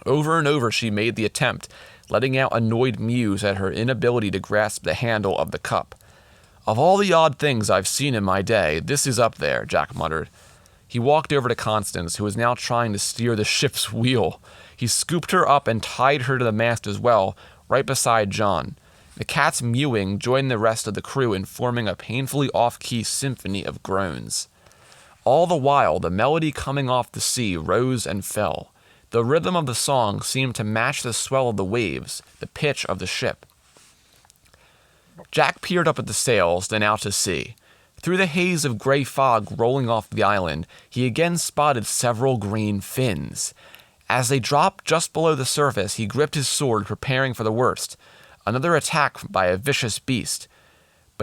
Speaker 1: Over and over she made the attempt, letting out annoyed mews at her inability to grasp the handle of the cup. "Of all the odd things I've seen in my day, this is up there," Jack muttered. He walked over to Constance, who was now trying to steer the ship's wheel. He scooped her up and tied her to the mast as well, right beside John. The cat's mewing joined the rest of the crew in forming a painfully off-key symphony of groans. All the while, the melody coming off the sea rose and fell. The rhythm of the song seemed to match the swell of the waves, the pitch of the ship. Jack peered up at the sails, then out to sea. Through the haze of gray fog rolling off the island, he again spotted several green fins. As they dropped just below the surface, he gripped his sword, preparing for the worst. Another attack by a vicious beast.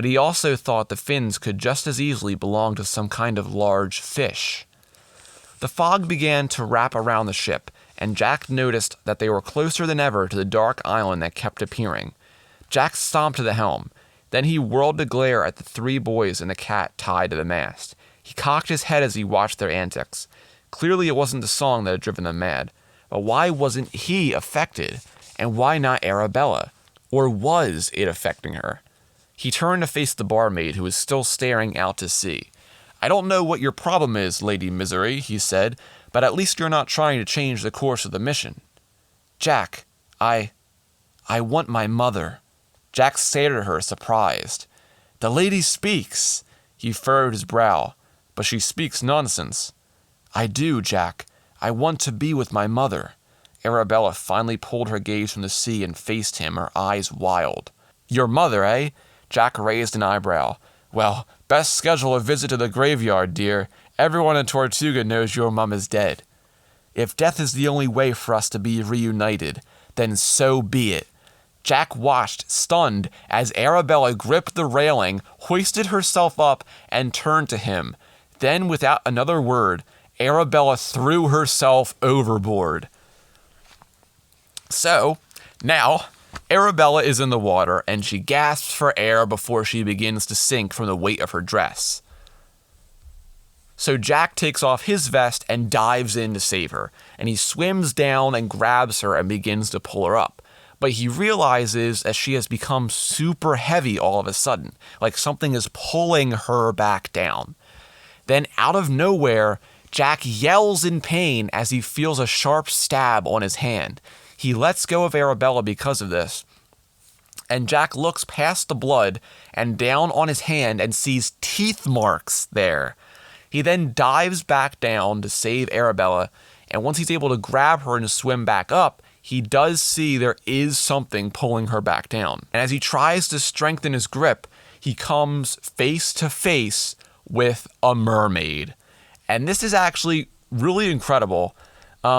Speaker 1: but he also thought the fins could just as easily belong to some kind of large fish. The fog began to wrap around the ship, and Jack noticed that they were closer than ever to the dark island that kept appearing. Jack stomped to the helm. Then he whirled to glare at the 3 boys and the cat tied to the mast. He cocked his head as he watched their antics. Clearly it wasn't the song that had driven them mad. But why wasn't he affected? And why not Arabella? Or was it affecting her? He turned to face the barmaid, who was still staring out to sea. "I don't know what your problem is, Lady Misery," he said, "but at least you're not trying to change the course of the mission." "Jack, I want my mother." Jack stared at her, surprised. "The lady speaks." He furrowed his brow. "But she speaks nonsense." "I do, Jack. I want to be with my mother." Arabella finally pulled her gaze from the sea and faced him, her eyes wild. "Your mother, eh?" Jack raised an eyebrow. "Well, best schedule a visit to the graveyard, dear. Everyone in Tortuga knows your mum is dead." "If death is the only way for us to be reunited, then so be it." Jack watched, stunned, as Arabella gripped the railing, hoisted herself up, and turned to him. Then, without another word, Arabella threw herself overboard. So, now, Arabella is in the water, and she gasps for air before she begins to sink from the weight of her dress. So Jack takes off his vest and dives in to save her, and he swims down and grabs her and begins to pull her up. But he realizes that she has become super heavy all of a sudden, like something is pulling her back down. Then, out of nowhere, Jack yells in pain as he feels a sharp stab on his hand. He lets go of Arabella because of this, and Jack looks past the blood and down on his hand and sees teeth marks there. He then dives back down to save Arabella, and once he's able to grab her and swim back up, he does see there is something pulling her back down. And as he tries to strengthen his grip, he comes face to face with a mermaid. And this is actually really incredible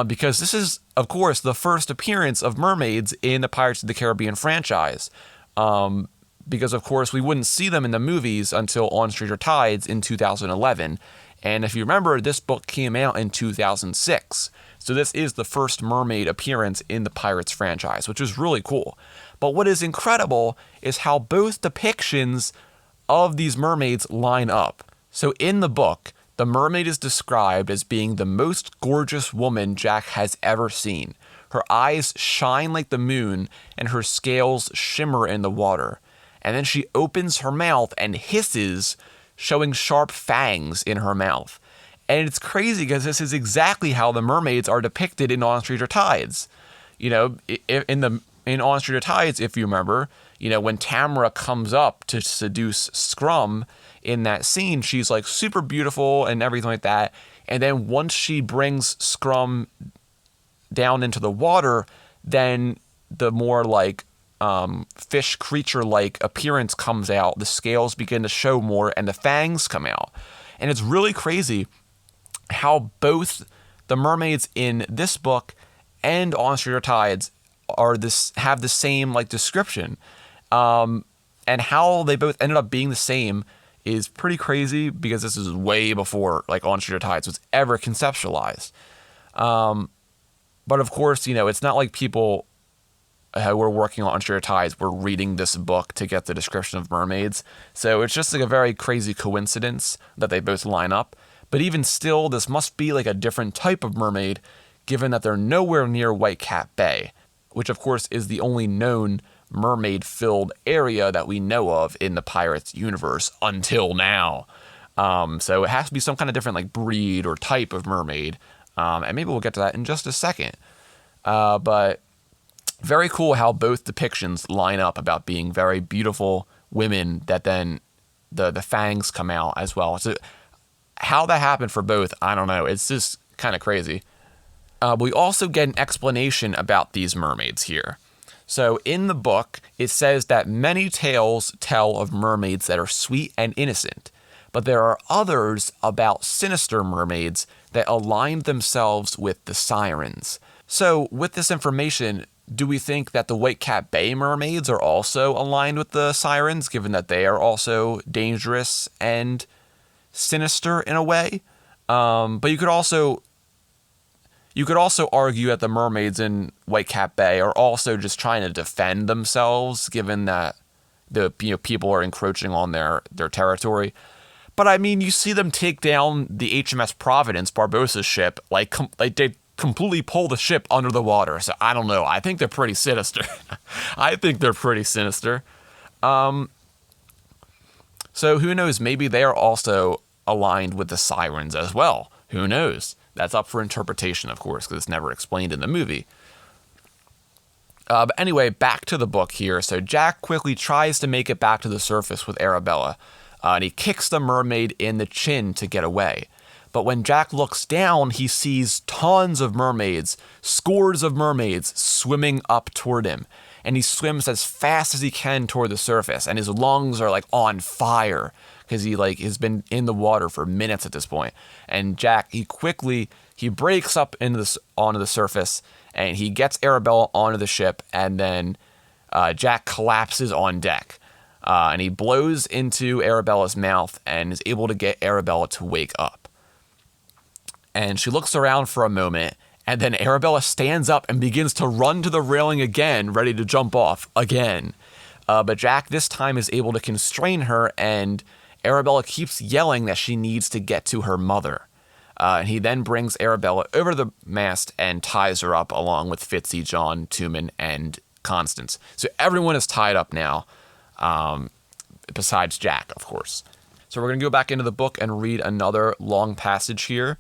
Speaker 1: because this is, of course, the first appearance of mermaids in the Pirates of the Caribbean franchise. Because, of course, we wouldn't see them in the movies until On Stranger Tides in 2011. And if you remember, this book came out in 2006. So this is the first mermaid appearance in the Pirates franchise, which is really cool. But what is incredible is how both depictions of these mermaids line up. So in the book, the mermaid is described as being the most gorgeous woman Jack has ever seen. Her eyes shine like the moon, and her scales shimmer in the water. And then she opens her mouth and hisses, showing sharp fangs in her mouth. And it's crazy because this is exactly how the mermaids are depicted in On Stranger Tides. You know, in On Stranger Tides, if you remember, you know, when Tamara comes up to seduce Scrum in that scene, she's like super beautiful and everything like that. And then once she brings Scrum down into the water, then the more like fish creature-like appearance comes out. The scales begin to show more, and the fangs come out. And it's really crazy how both the mermaids in this book and On Stranger Tides have the same like description, and how they both ended up being the same is pretty crazy because this is way before like On Stranger Tides was ever conceptualized. But of course, you know, it's not like people who were working on Stranger Tides were reading this book to get the description of mermaids. So it's just like a very crazy coincidence that they both line up. But even still, this must be like a different type of mermaid, given that they're nowhere near White Cat Bay, which of course is the only known mermaid-filled area that we know of in the Pirates universe until now. So it has to be some kind of different like breed or type of mermaid. And maybe we'll get to that in just a second. But very cool how both depictions line up about being very beautiful women that then the fangs come out as well. So how that happened for both, I don't know. It's just kind of crazy. We also get an explanation about these mermaids here. So in the book, it says that many tales tell of mermaids that are sweet and innocent, but there are others about sinister mermaids that aligned themselves with the sirens. So with this information, Do we think that the Whitecap Bay mermaids are also aligned with the sirens, given that they are also dangerous and sinister in a way? But you could also argue that the mermaids in Whitecap Bay are also just trying to defend themselves, given that the people are encroaching on their territory. But I mean, you see them take down the HMS Providence, Barbossa's ship, like they completely pull the ship under the water. So I don't know. I think they're pretty sinister. So who knows? Maybe they are also aligned with the sirens as well. Who knows? That's up for interpretation, of course, because it's never explained in the movie. But anyway, back to the book here. So Jack quickly tries to make it back to the surface with Arabella, and he kicks the mermaid in the chin to get away. But when Jack looks down, he sees tons of mermaids, scores of mermaids, swimming up toward him. And he swims as fast as he can toward the surface, and his lungs are like on fire because he has been in the water for minutes at this point. And Jack, he breaks up onto the surface, and he gets Arabella onto the ship, and then Jack collapses on deck. And he blows into Arabella's mouth and is able to get Arabella to wake up. And she looks around for a moment, and then Arabella stands up and begins to run to the railing again, ready to jump off again. But Jack this time is able to constrain her, and Arabella keeps yelling that she needs to get to her mother. And he then brings Arabella over the mast and ties her up along with Fitzy, John, Tumen, and Constance. So everyone is tied up now, besides Jack, of course. So we're going to go back into the book and read another long passage here.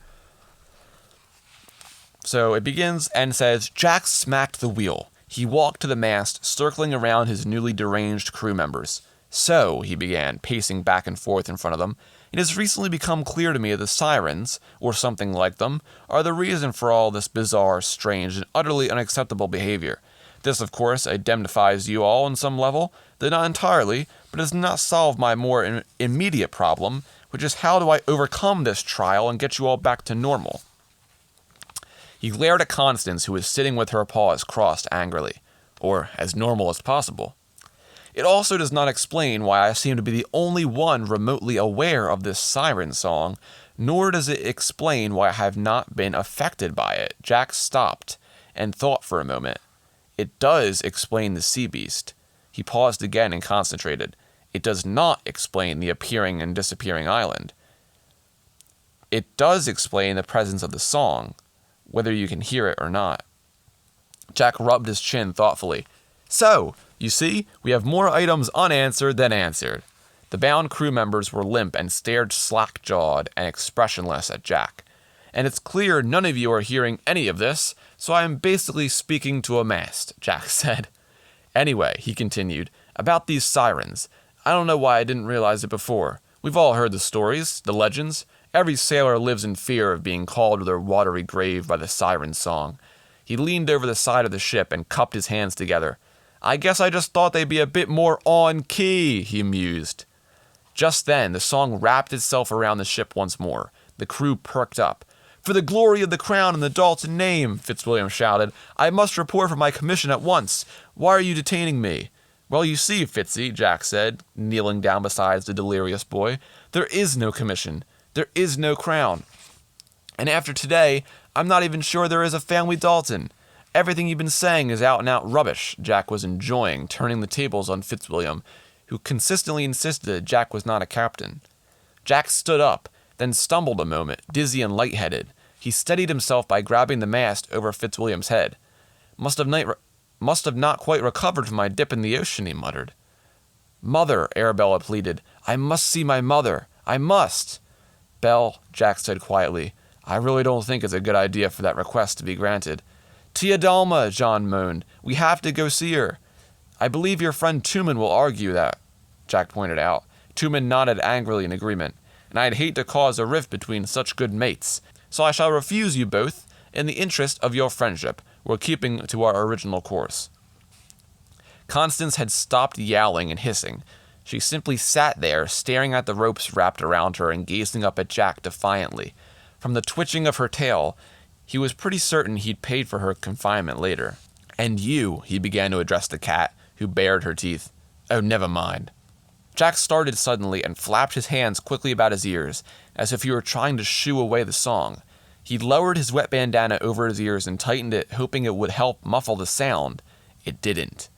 Speaker 1: So it begins and says, Jack smacked the wheel. He walked to the mast, circling around his newly deranged crew members. So, he began, pacing back and forth in front of them, it has recently become clear to me that the sirens, or something like them, are the reason for all this bizarre, strange, and utterly unacceptable behavior. This, of course, indemnifies you all on some level, though not entirely, but does not solve my more immediate problem, which is how do I overcome this trial and get you all back to normal? He glared at Constance, who was sitting with her paws crossed angrily, or as normal as possible. It also does not explain why I seem to be the only one remotely aware of this Siren Song, nor does it explain why I have not been affected by it. Jack stopped and thought for a moment. It does explain the sea beast. He paused again and concentrated. It does not explain the appearing and disappearing island. It does explain the presence of the song, whether you can hear it or not. Jack rubbed his chin thoughtfully. So, you see, we have more items unanswered than answered. The bound crew members were limp and stared slack-jawed and expressionless at Jack. And it's clear none of you are hearing any of this, so I am basically speaking to a mast, Jack said. Anyway, he continued, about these sirens. I don't know why I didn't realize it before. We've all heard the stories, the legends. Every sailor lives in fear of being called to their watery grave by the Siren Song. He leaned over the side of the ship and cupped his hands together. I guess I just thought they'd be a bit more on key, he mused. Just then, the song wrapped itself around the ship once more. The crew perked up. For the glory of the crown and the Dalton name, Fitzwilliam shouted, I must report for my commission at once. Why are you detaining me? Well, you see, Fitzy, Jack said, kneeling down beside the delirious boy, there is no commission. There is no crown. And after today, I'm not even sure there is a family Dalton. Everything you've been saying is out-and-out rubbish, Jack was enjoying, turning the tables on Fitzwilliam, who consistently insisted Jack was not a captain. Jack stood up, then stumbled a moment, dizzy and lightheaded. He steadied himself by grabbing the mast over Fitzwilliam's head. Must have not quite recovered from my dip in the ocean, he muttered. Mother, Arabella pleaded. I must see my mother. I must. Belle, Jack said quietly, I really don't think it's a good idea for that request to be granted. Tia Dalma, John moaned. We have to go see her. I believe your friend Tumen will argue that, Jack pointed out. Tumen nodded angrily in agreement. And I'd hate to cause a rift between such good mates. So I shall refuse you both, in the interest of your friendship. We're keeping to our original course. Constance had stopped yowling and hissing. She simply sat there, staring at the ropes wrapped around her and gazing up at Jack defiantly. From the twitching of her tail, he was pretty certain he'd paid for her confinement later. "And you," he began to address the cat, who bared her teeth. "Oh, never mind." Jack started suddenly and flapped his hands quickly about his ears, as if he were trying to shoo away the song. He lowered his wet bandana over his ears and tightened it, hoping it would help muffle the sound. It didn't.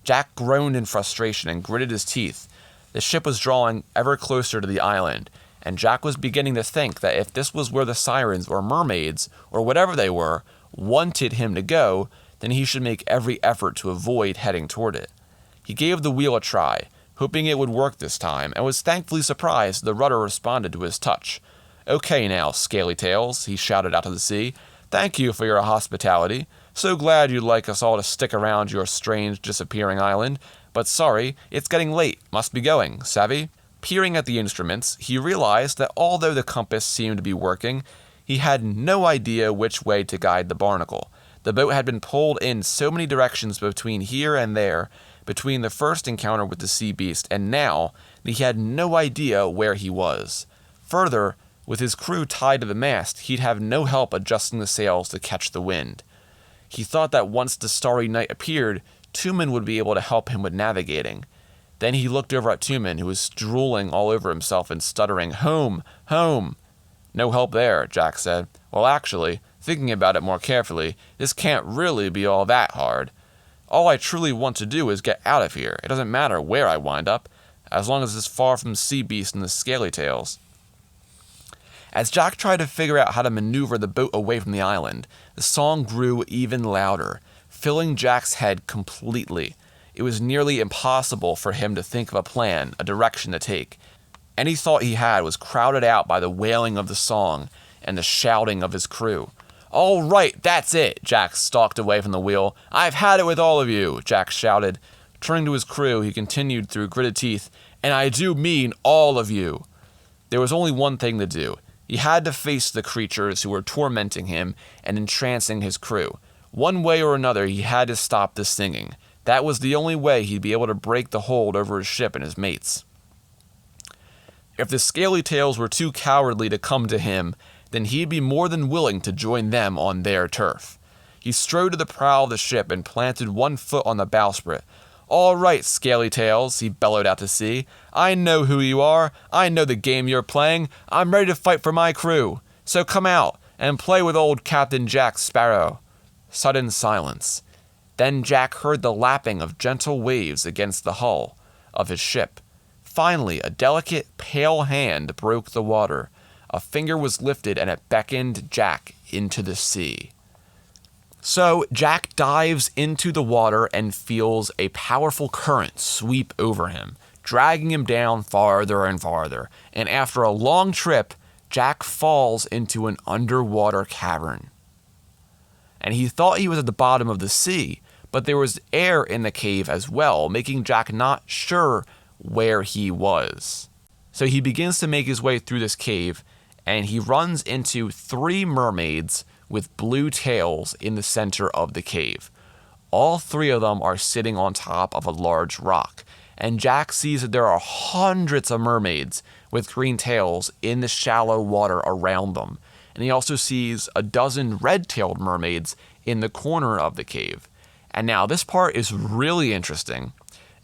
Speaker 1: Jack groaned in frustration and gritted his teeth. The ship was drawing ever closer to the island, and Jack was beginning to think that if this was where the sirens or mermaids, or whatever they were, wanted him to go, then he should make every effort to avoid heading toward it. He gave the wheel a try, hoping it would work this time, and was thankfully surprised the rudder responded to his touch. "Okay now, Scaly Tails," he shouted out to the sea. "Thank you for your hospitality. So glad you'd like us all to stick around your strange disappearing island. But sorry, it's getting late. Must be going, savvy?" Peering at the instruments, he realized that although the compass seemed to be working, he had no idea which way to guide the barnacle. The boat had been pulled in so many directions between here and there, between the first encounter with the sea beast and now, that he had no idea where he was. Further, with his crew tied to the mast, he'd have no help adjusting the sails to catch the wind. He thought that once the starry night appeared, Tumen would be able to help him with navigating. Then he looked over at Tumen, who was drooling all over himself and stuttering, "Home, home." "No help there," Jack said. "Well, actually, thinking about it more carefully, this can't really be all that hard. All I truly want to do is get out of here. It doesn't matter where I wind up, as long as it's far from the sea beast and the scaly tails." As Jack tried to figure out how to maneuver the boat away from the island, the song grew even louder, filling Jack's head completely. It was nearly impossible for him to think of a plan, a direction to take. Any thought he had was crowded out by the wailing of the song and the shouting of his crew. "All right, that's it!" Jack stalked away from the wheel. "I've had it with all of you!" Jack shouted. Turning to his crew, he continued through gritted teeth, "And I do mean all of you!" There was only one thing to do. He had to face the creatures who were tormenting him and entrancing his crew. One way or another, he had to stop the singing. That was the only way he'd be able to break the hold over his ship and his mates. If the Scaly Tails were too cowardly to come to him, then he'd be more than willing to join them on their turf. He strode to the prow of the ship and planted one foot on the bowsprit. "All right, Scaly Tails," he bellowed out to sea. "I know who you are. I know the game you're playing. I'm ready to fight for my crew. So come out and play with old Captain Jack Sparrow." Sudden silence. Then Jack heard the lapping of gentle waves against the hull of his ship. Finally, a delicate, pale hand broke the water. A finger was lifted and it beckoned Jack into the sea. So Jack dives into the water and feels a powerful current sweep over him, dragging him down farther and farther. And after a long trip, Jack falls into an underwater cavern. And he thought he was at the bottom of the sea, but there was air in the cave as well, making Jack not sure where he was. So he begins to make his way through this cave, and he runs into 3 mermaids with blue tails in the center of the cave. All 3 of them are sitting on top of a large rock, and Jack sees that there are hundreds of mermaids with green tails in the shallow water around them. And he also sees a dozen red-tailed mermaids in the corner of the cave. And now this part is really interesting.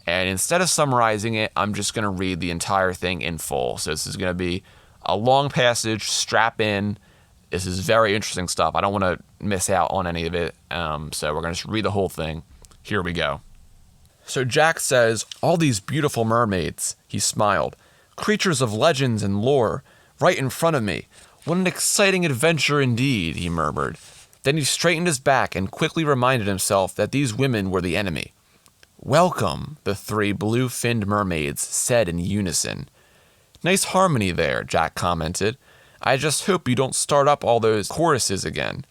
Speaker 1: And instead of summarizing it, I'm just going to read the entire thing in full. So this is going to be a long passage, strap in. This is very interesting stuff. I don't want to miss out on any of it. So we're going to just read the whole thing. Here we go. So Jack says, "All these beautiful mermaids," he smiled, "creatures of legends and lore, right in front of me. What an exciting adventure indeed," he murmured. Then he straightened his back and quickly reminded himself that these women were the enemy. "Welcome," the 3 blue-finned mermaids said in unison. "Nice harmony there," Jack commented. "I just hope you don't start up all those choruses again."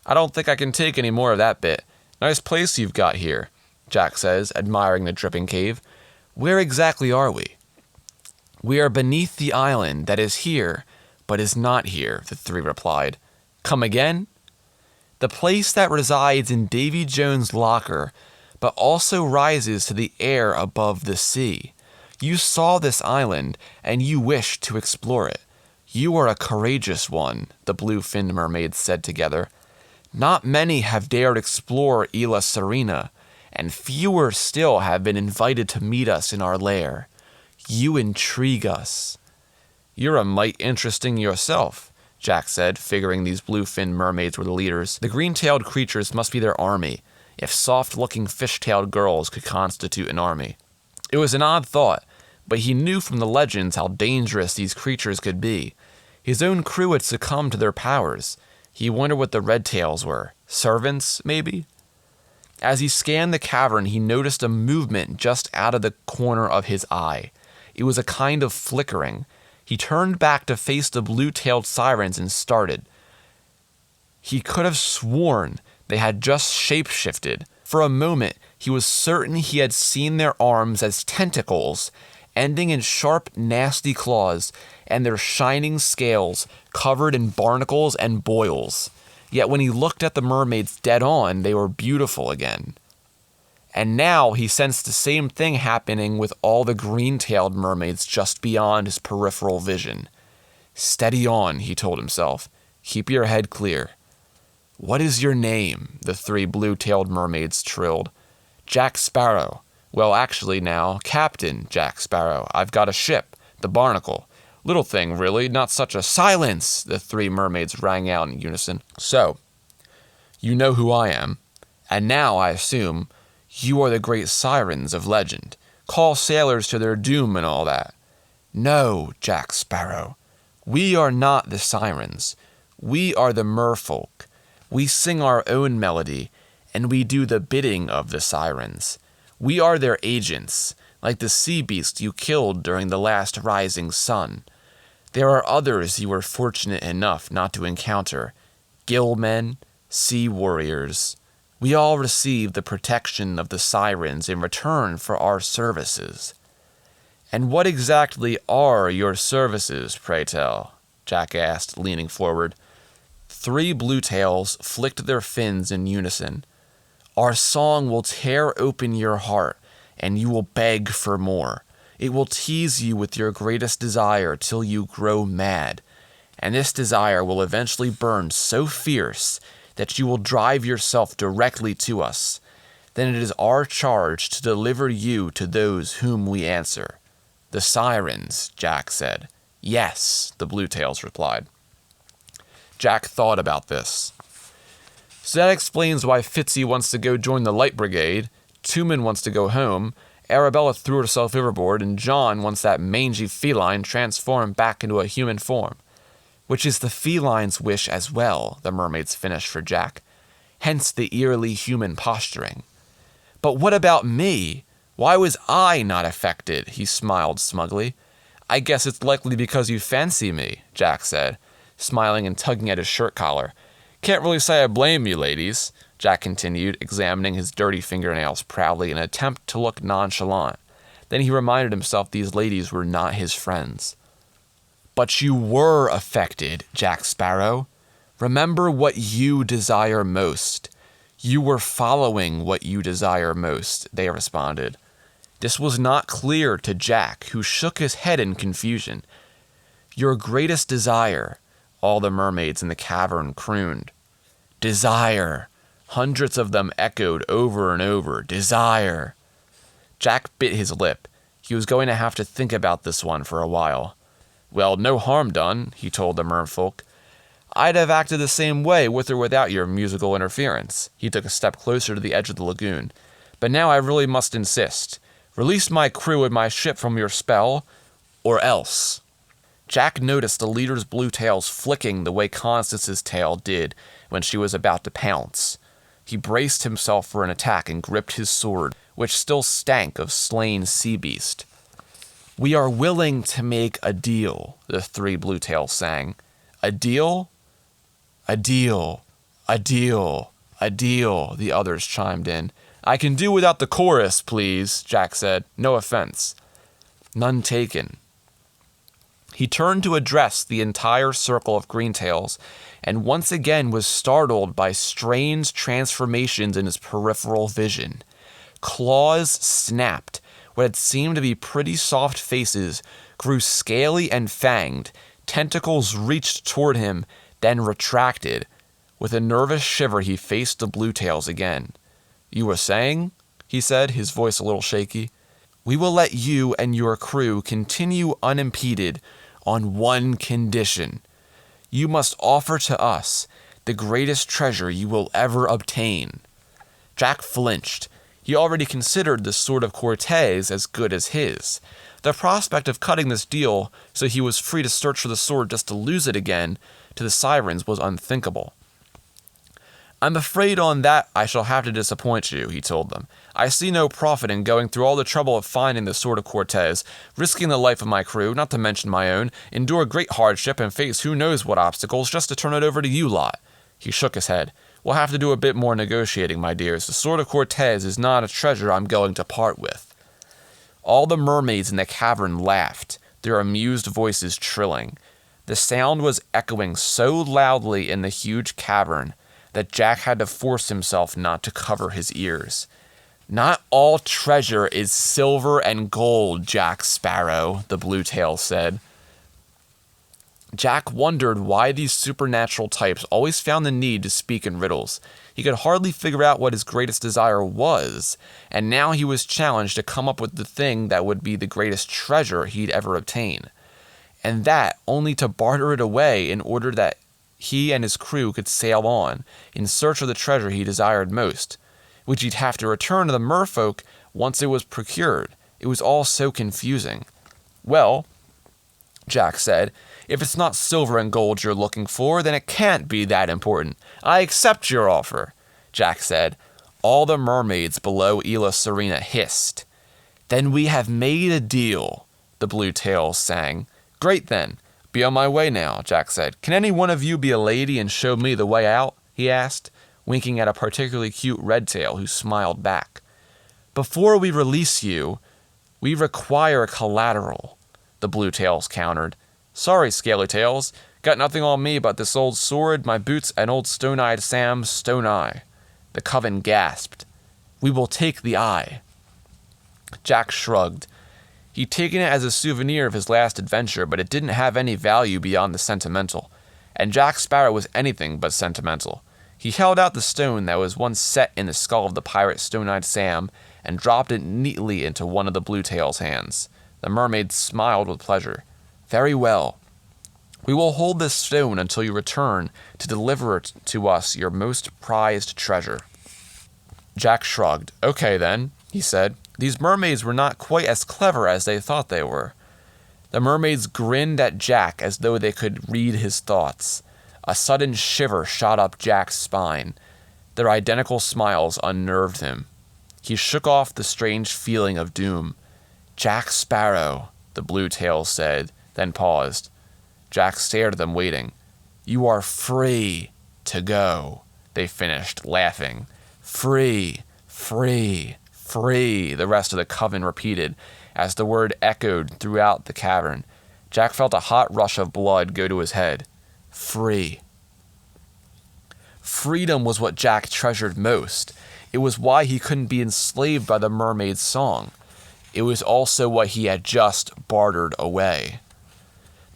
Speaker 1: "I don't think I can take any more of that bit. Nice place you've got here," Jack says, admiring the dripping cave. "Where exactly are we?" "We are beneath the island that is here, but is not here," the 3 replied. "Come again?" "The place that resides in Davy Jones' locker, but also rises to the air above the sea. You saw this island, and you wish to explore it. You are a courageous one," the blue-finned mermaids said together. Not many have dared explore Isla Serena, and fewer still have been invited to meet us in our lair. You intrigue us." "You're a mite interesting yourself," Jack said, figuring these blue-finned mermaids were the leaders. The green-tailed creatures must be their army, if soft-looking fish-tailed girls could constitute an army. It was an odd thought, but he knew from the legends how dangerous these creatures could be. His own crew had succumbed to their powers. He wondered what the red tails were. Servants, maybe? As he scanned the cavern, he noticed a movement just out of the corner of his eye. It was a kind of flickering. He turned back to face the blue-tailed sirens and started. He could have sworn they had just shape-shifted. For a moment, he was certain he had seen their arms as tentacles, ending in sharp, nasty claws, and their shining scales covered in barnacles and boils. Yet when he looked at the mermaids dead on, they were beautiful again. And now he sensed the same thing happening with all the green-tailed mermaids just beyond his peripheral vision. "Steady on," he told himself. "Keep your head clear." "What is your name?" the three blue-tailed mermaids trilled. "Jack Sparrow. Well, actually now, Captain Jack Sparrow. I've got a ship, the Barnacle. Little thing, really, not such a—" "Silence!" the three mermaids rang out in unison. "So, you know who I am. And now, I assume, you are the great sirens of legend. Call sailors to their doom and all that." "No, Jack Sparrow. We are not the sirens. We are the merfolk. We sing our own melody, and we do the bidding of the sirens. We are their agents, like the sea beast you killed during the last rising sun. There are others you were fortunate enough not to encounter. Gillmen, sea warriors. We all receive the protection of the sirens in return for our services." "And what exactly are your services, pray tell?" Jack asked, leaning forward. Three blue tails flicked their fins in unison. "Our song will tear open your heart, and you will beg for more. It will tease you with your greatest desire till you grow mad, and this desire will eventually burn so fierce that you will drive yourself directly to us. Then it is our charge to deliver you to those whom we answer." "The sirens," Jack said. "Yes," the blue tails replied. Jack thought about this. "So that explains why Fitzy wants to go join the Light Brigade, Tumen wants to go home, Arabella threw herself overboard, and John wants that mangy feline transformed back into a human form. Which is the feline's wish as well," the mermaids finished for Jack. "Hence the eerily human posturing." "But what about me? Why was I not affected?" he smiled smugly. "I guess it's likely because you fancy me," Jack said, smiling and tugging at his shirt collar. "Can't really say I blame you, ladies," Jack continued, examining his dirty fingernails proudly in an attempt to look nonchalant. Then he reminded himself these ladies were not his friends. "But you were affected, Jack Sparrow. Remember what you desire most." "You were following what you desire most," they responded. This was not clear to Jack, who shook his head in confusion. "Your greatest desire," all the mermaids in the cavern crooned. "Desire." Hundreds of them echoed over and over. "Desire." Jack bit his lip. He was going to have to think about this one for a while. "Well, no harm done," he told the merfolk. "I'd have acted the same way with or without your musical interference." He took a step closer to the edge of the lagoon. "But now I really must insist. Release my crew and my ship from your spell, or else." Jack noticed the leader's blue tails flicking the way Constance's tail did when she was about to pounce. He braced himself for an attack and gripped his sword, which still stank of slain sea beast. "We are willing to make a deal," the three blue tails sang. "A deal?" "A deal, a deal, a deal," the others chimed in. "I can do without the chorus, please," Jack said. "No offense." "None taken." He turned to address the entire circle of green-tails, and once again was startled by strange transformations in his peripheral vision. Claws snapped. What had seemed to be pretty soft faces grew scaly and fanged. Tentacles reached toward him, then retracted. With a nervous shiver, he faced the Bluetails again. "You were saying?" he said, his voice a little shaky. "We will let you and your crew continue unimpeded on one condition. You must offer to us the greatest treasure you will ever obtain." Jack flinched. He already considered the Sword of Cortes as good as his. The prospect of cutting this deal so he was free to search for the sword just to lose it again to the Sirens was unthinkable. "I'm afraid on that I shall have to disappoint you," he told them. "I see no profit in going through all the trouble of finding the Sword of Cortes, risking the life of my crew, not to mention my own, endure great hardship and face who knows what obstacles just to turn it over to you lot." He shook his head. "We'll have to do a bit more negotiating, my dears. The Sword of Cortes is not a treasure I'm going to part with." All the mermaids in the cavern laughed, their amused voices trilling. The sound was echoing so loudly in the huge cavern that Jack had to force himself not to cover his ears. "Not all treasure is silver and gold, Jack Sparrow," the Bluetail said. Jack wondered why these supernatural types always found the need to speak in riddles. He could hardly figure out what his greatest desire was, and now he was challenged to come up with the thing that would be the greatest treasure he'd ever obtain. And that only to barter it away in order that he and his crew could sail on, in search of the treasure he desired most, which he'd have to return to the merfolk once it was procured. It was all so confusing. "Well," Jack said, "if it's not silver and gold you're looking for, then it can't be that important. I accept your offer," Jack said. All the mermaids below Isla Serena hissed. "Then we have made a deal," the Bluetails sang. "Great then. Be on my way now," Jack said. "Can any one of you be a lady and show me the way out?" he asked, winking at a particularly cute redtail who smiled back. "Before we release you, we require collateral," the Bluetails countered. "Sorry, Scalytails. Got nothing on me but this old sword, my boots, and old Stone-Eyed Sam's stone eye." The coven gasped. "We will take the eye." Jack shrugged. He'd taken it as a souvenir of his last adventure, but it didn't have any value beyond the sentimental. And Jack Sparrow was anything but sentimental. He held out the stone that was once set in the skull of the pirate Stone-Eyed Sam and dropped it neatly into one of the Bluetails' hands. The mermaid smiled with pleasure. "Very well. We will hold this stone until you return to deliver it to us your most prized treasure." Jack shrugged. "Okay then," he said. These mermaids were not quite as clever as they thought they were. The mermaids grinned at Jack as though they could read his thoughts. A sudden shiver shot up Jack's spine. Their identical smiles unnerved him. He shook off the strange feeling of doom. "Jack Sparrow," the Bluetails said, then paused. Jack stared at them, waiting. "You are free to go," they finished, laughing. "Free, free, free," the rest of the coven repeated, as the word echoed throughout the cavern. Jack felt a hot rush of blood go to his head. Free. Freedom was what Jack treasured most. It was why he couldn't be enslaved by the mermaid's song. It was also what he had just bartered away.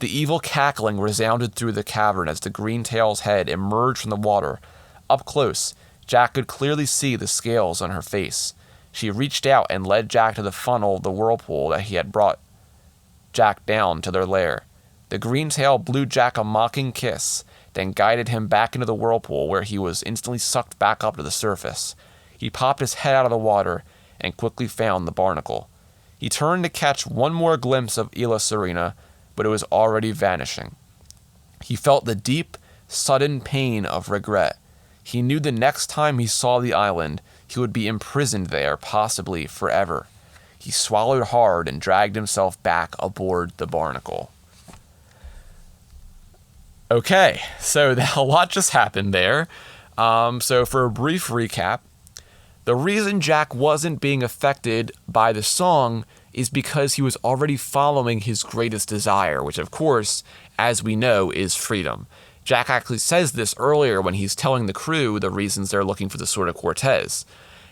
Speaker 1: The evil cackling resounded through the cavern as the Green-Tail's head emerged from the water. Up close, Jack could clearly see the scales on her face. She reached out and led Jack to the funnel of the whirlpool that he had brought Jack down to their lair. The Green-Tail blew Jack a mocking kiss, then guided him back into the whirlpool where he was instantly sucked back up to the surface. He popped his head out of the water and quickly found the barnacle. He turned to catch one more glimpse of Isla Serena, but it was already vanishing. He felt the deep, sudden pain of regret. He knew the next time he saw the island, he would be imprisoned there, possibly forever. He swallowed hard and dragged himself back aboard the barnacle. Okay, so a lot just happened there. So for a brief recap, the reason Jack wasn't being affected by the song is because he was already following his greatest desire, which of course, as we know, is freedom. Jack actually says this earlier when he's telling the crew the reasons they're looking for the Sword of Cortes.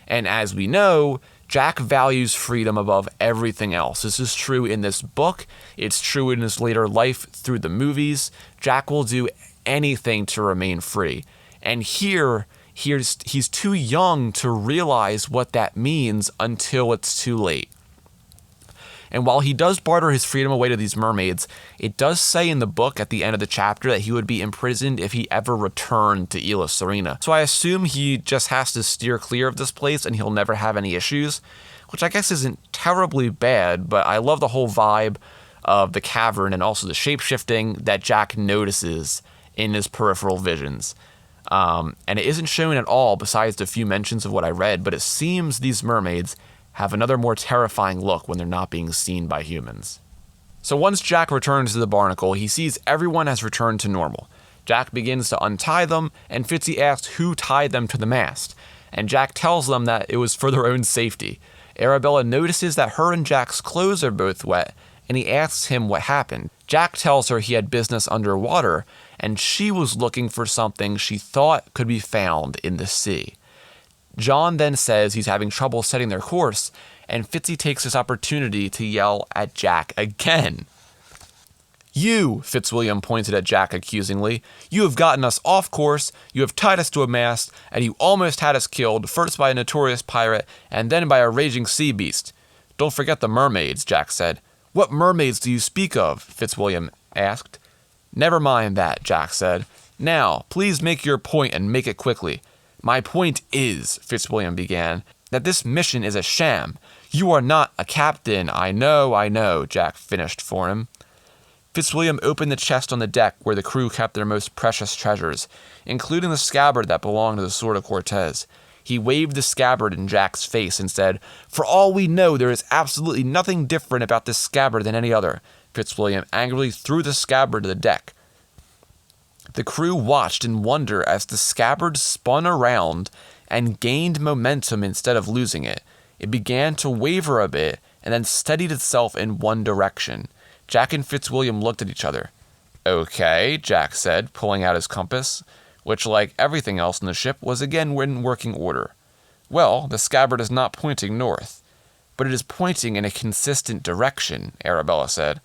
Speaker 1: And as we know, Jack values freedom above everything else. This is true in this book. It's true in his later life through the movies. Jack will do anything to remain free. And he's too young to realize what that means until it's too late. And while he does barter his freedom away to these mermaids, it does say in the book at the end of the chapter that he would be imprisoned if he ever returned to Isla Serena. So I assume he just has to steer clear of this place and he'll never have any issues, which I guess isn't terribly bad, but I love the whole vibe of the cavern and also the shape-shifting that Jack notices in his peripheral visions. And it isn't shown at all besides the few mentions of what I read, but it seems these mermaids have another more terrifying look when they're not being seen by humans. So once Jack returns to the barnacle, he sees everyone has returned to normal. Jack begins to untie them, and Fitzy asks who tied them to the mast, and Jack tells them that it was for their own safety. Arabella notices that her and Jack's clothes are both wet, and he asks him what happened. Jack tells her he had business underwater, and she was looking for something she thought could be found in the sea. John then says he's having trouble setting their course, and Fitzy takes this opportunity to yell at Jack again. "You," Fitzwilliam pointed at Jack accusingly, "you have gotten us off course, you have tied us to a mast, and you almost had us killed, first by a notorious pirate, and then by a raging sea beast." "Don't forget the mermaids," Jack said. "What mermaids do you speak of?" Fitzwilliam asked. "Never mind that," Jack said. "Now, please make your point and make it quickly." "My point is," Fitzwilliam began, "that this mission is a sham. You are not a captain." I know, Jack finished for him. Fitzwilliam opened the chest on the deck where the crew kept their most precious treasures, including the scabbard that belonged to the Sword of Cortes. He waved the scabbard in Jack's face and said, "For all we know, there is absolutely nothing different about this scabbard than any other." Fitzwilliam angrily threw the scabbard to the deck. The crew watched in wonder as the scabbard spun around and gained momentum instead of losing it. It began to waver a bit and then steadied itself in one direction. Jack and Fitzwilliam looked at each other. "Okay," Jack said, pulling out his compass, which, like everything else in the ship, was again in working order. "Well, the scabbard is not pointing north, but it is pointing in a consistent direction," Arabella said.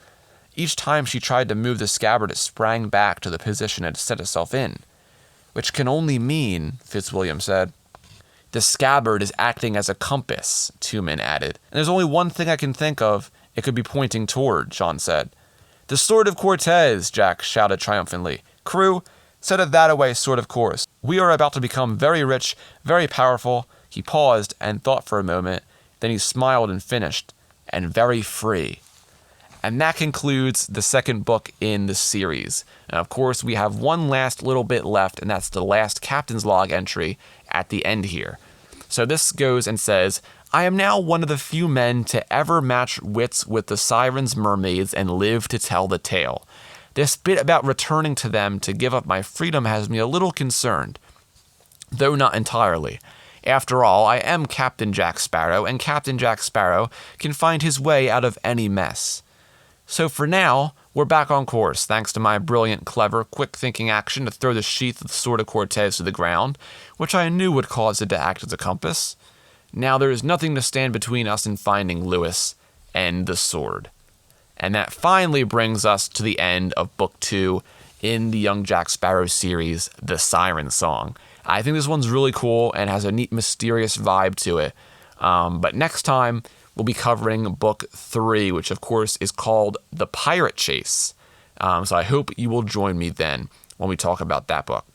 Speaker 1: Each time she tried to move the scabbard, it sprang back to the position it had set itself in. "Which can only mean," Fitzwilliam said. "The scabbard is acting as a compass," Tumen added. "And there's only one thing I can think of it could be pointing toward," John said. "The Sword of Cortes," Jack shouted triumphantly. "Crew, set it that away, Sword of Cortes. We are about to become very rich, very powerful." He paused and thought for a moment. Then he smiled and finished. "And very free." And that concludes the second book in the series. And of course, we have one last little bit left, and that's the last captain's log entry at the end here. So this goes and says, "I am now one of the few men to ever match wits with the Siren's mermaids and live to tell the tale. This bit about returning to them to give up my freedom has me a little concerned, though not entirely. After all, I am Captain Jack Sparrow, and Captain Jack Sparrow can find his way out of any mess. So for now, we're back on course, thanks to my brilliant, clever, quick-thinking action to throw the sheath of the Sword of Cortes to the ground, which I knew would cause it to act as a compass. Now there is nothing to stand between us in finding Lewis and the sword." And that finally brings us to the end of Book 2 in the Young Jack Sparrow series, The Siren Song. I think this one's really cool and has a neat, mysterious vibe to it. But next time, we'll be covering Book 3, which of course is called The Pirate Chase. So I hope you will join me then when we talk about that book.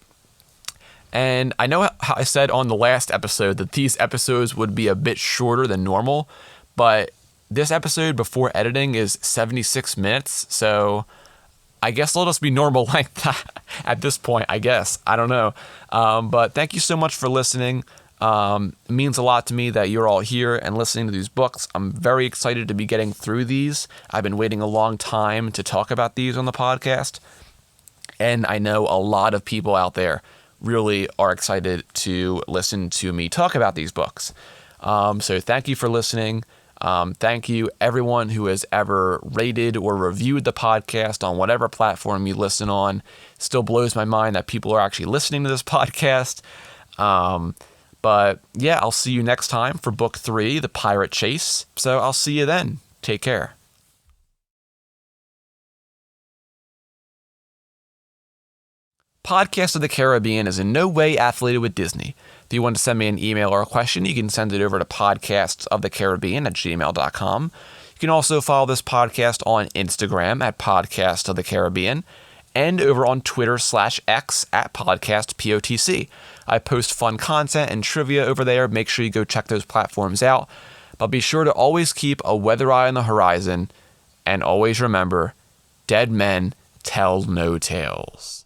Speaker 1: And I know how I said on the last episode that these episodes would be a bit shorter than normal, but this episode before editing is 76 minutes, so I guess it'll just be normal like that at this point, I guess. I don't know. But thank you so much for listening. It means a lot to me that you're all here and listening to these books. I'm very excited to be getting through these. I've been waiting a long time to talk about these on the podcast, and I know a lot of people out there really are excited to listen to me talk about these books. So thank you for listening. Thank you everyone who has ever rated or reviewed the podcast on whatever platform you listen on. It still blows my mind that people are actually listening to this podcast. But yeah, I'll see you next time for Book 3, The Pirate Chase. So I'll see you then. Take care. Podcast of the Caribbean is in no way affiliated with Disney. If you want to send me an email or a question, you can send it over to podcastsofthecaribbean@gmail.com. You can also follow this podcast on Instagram at Podcast of the Caribbean and over on Twitter/X at PodcastPOTC. I post fun content and trivia over there. Make sure you go check those platforms out. But be sure to always keep a weather eye on the horizon and always remember, dead men tell no tales.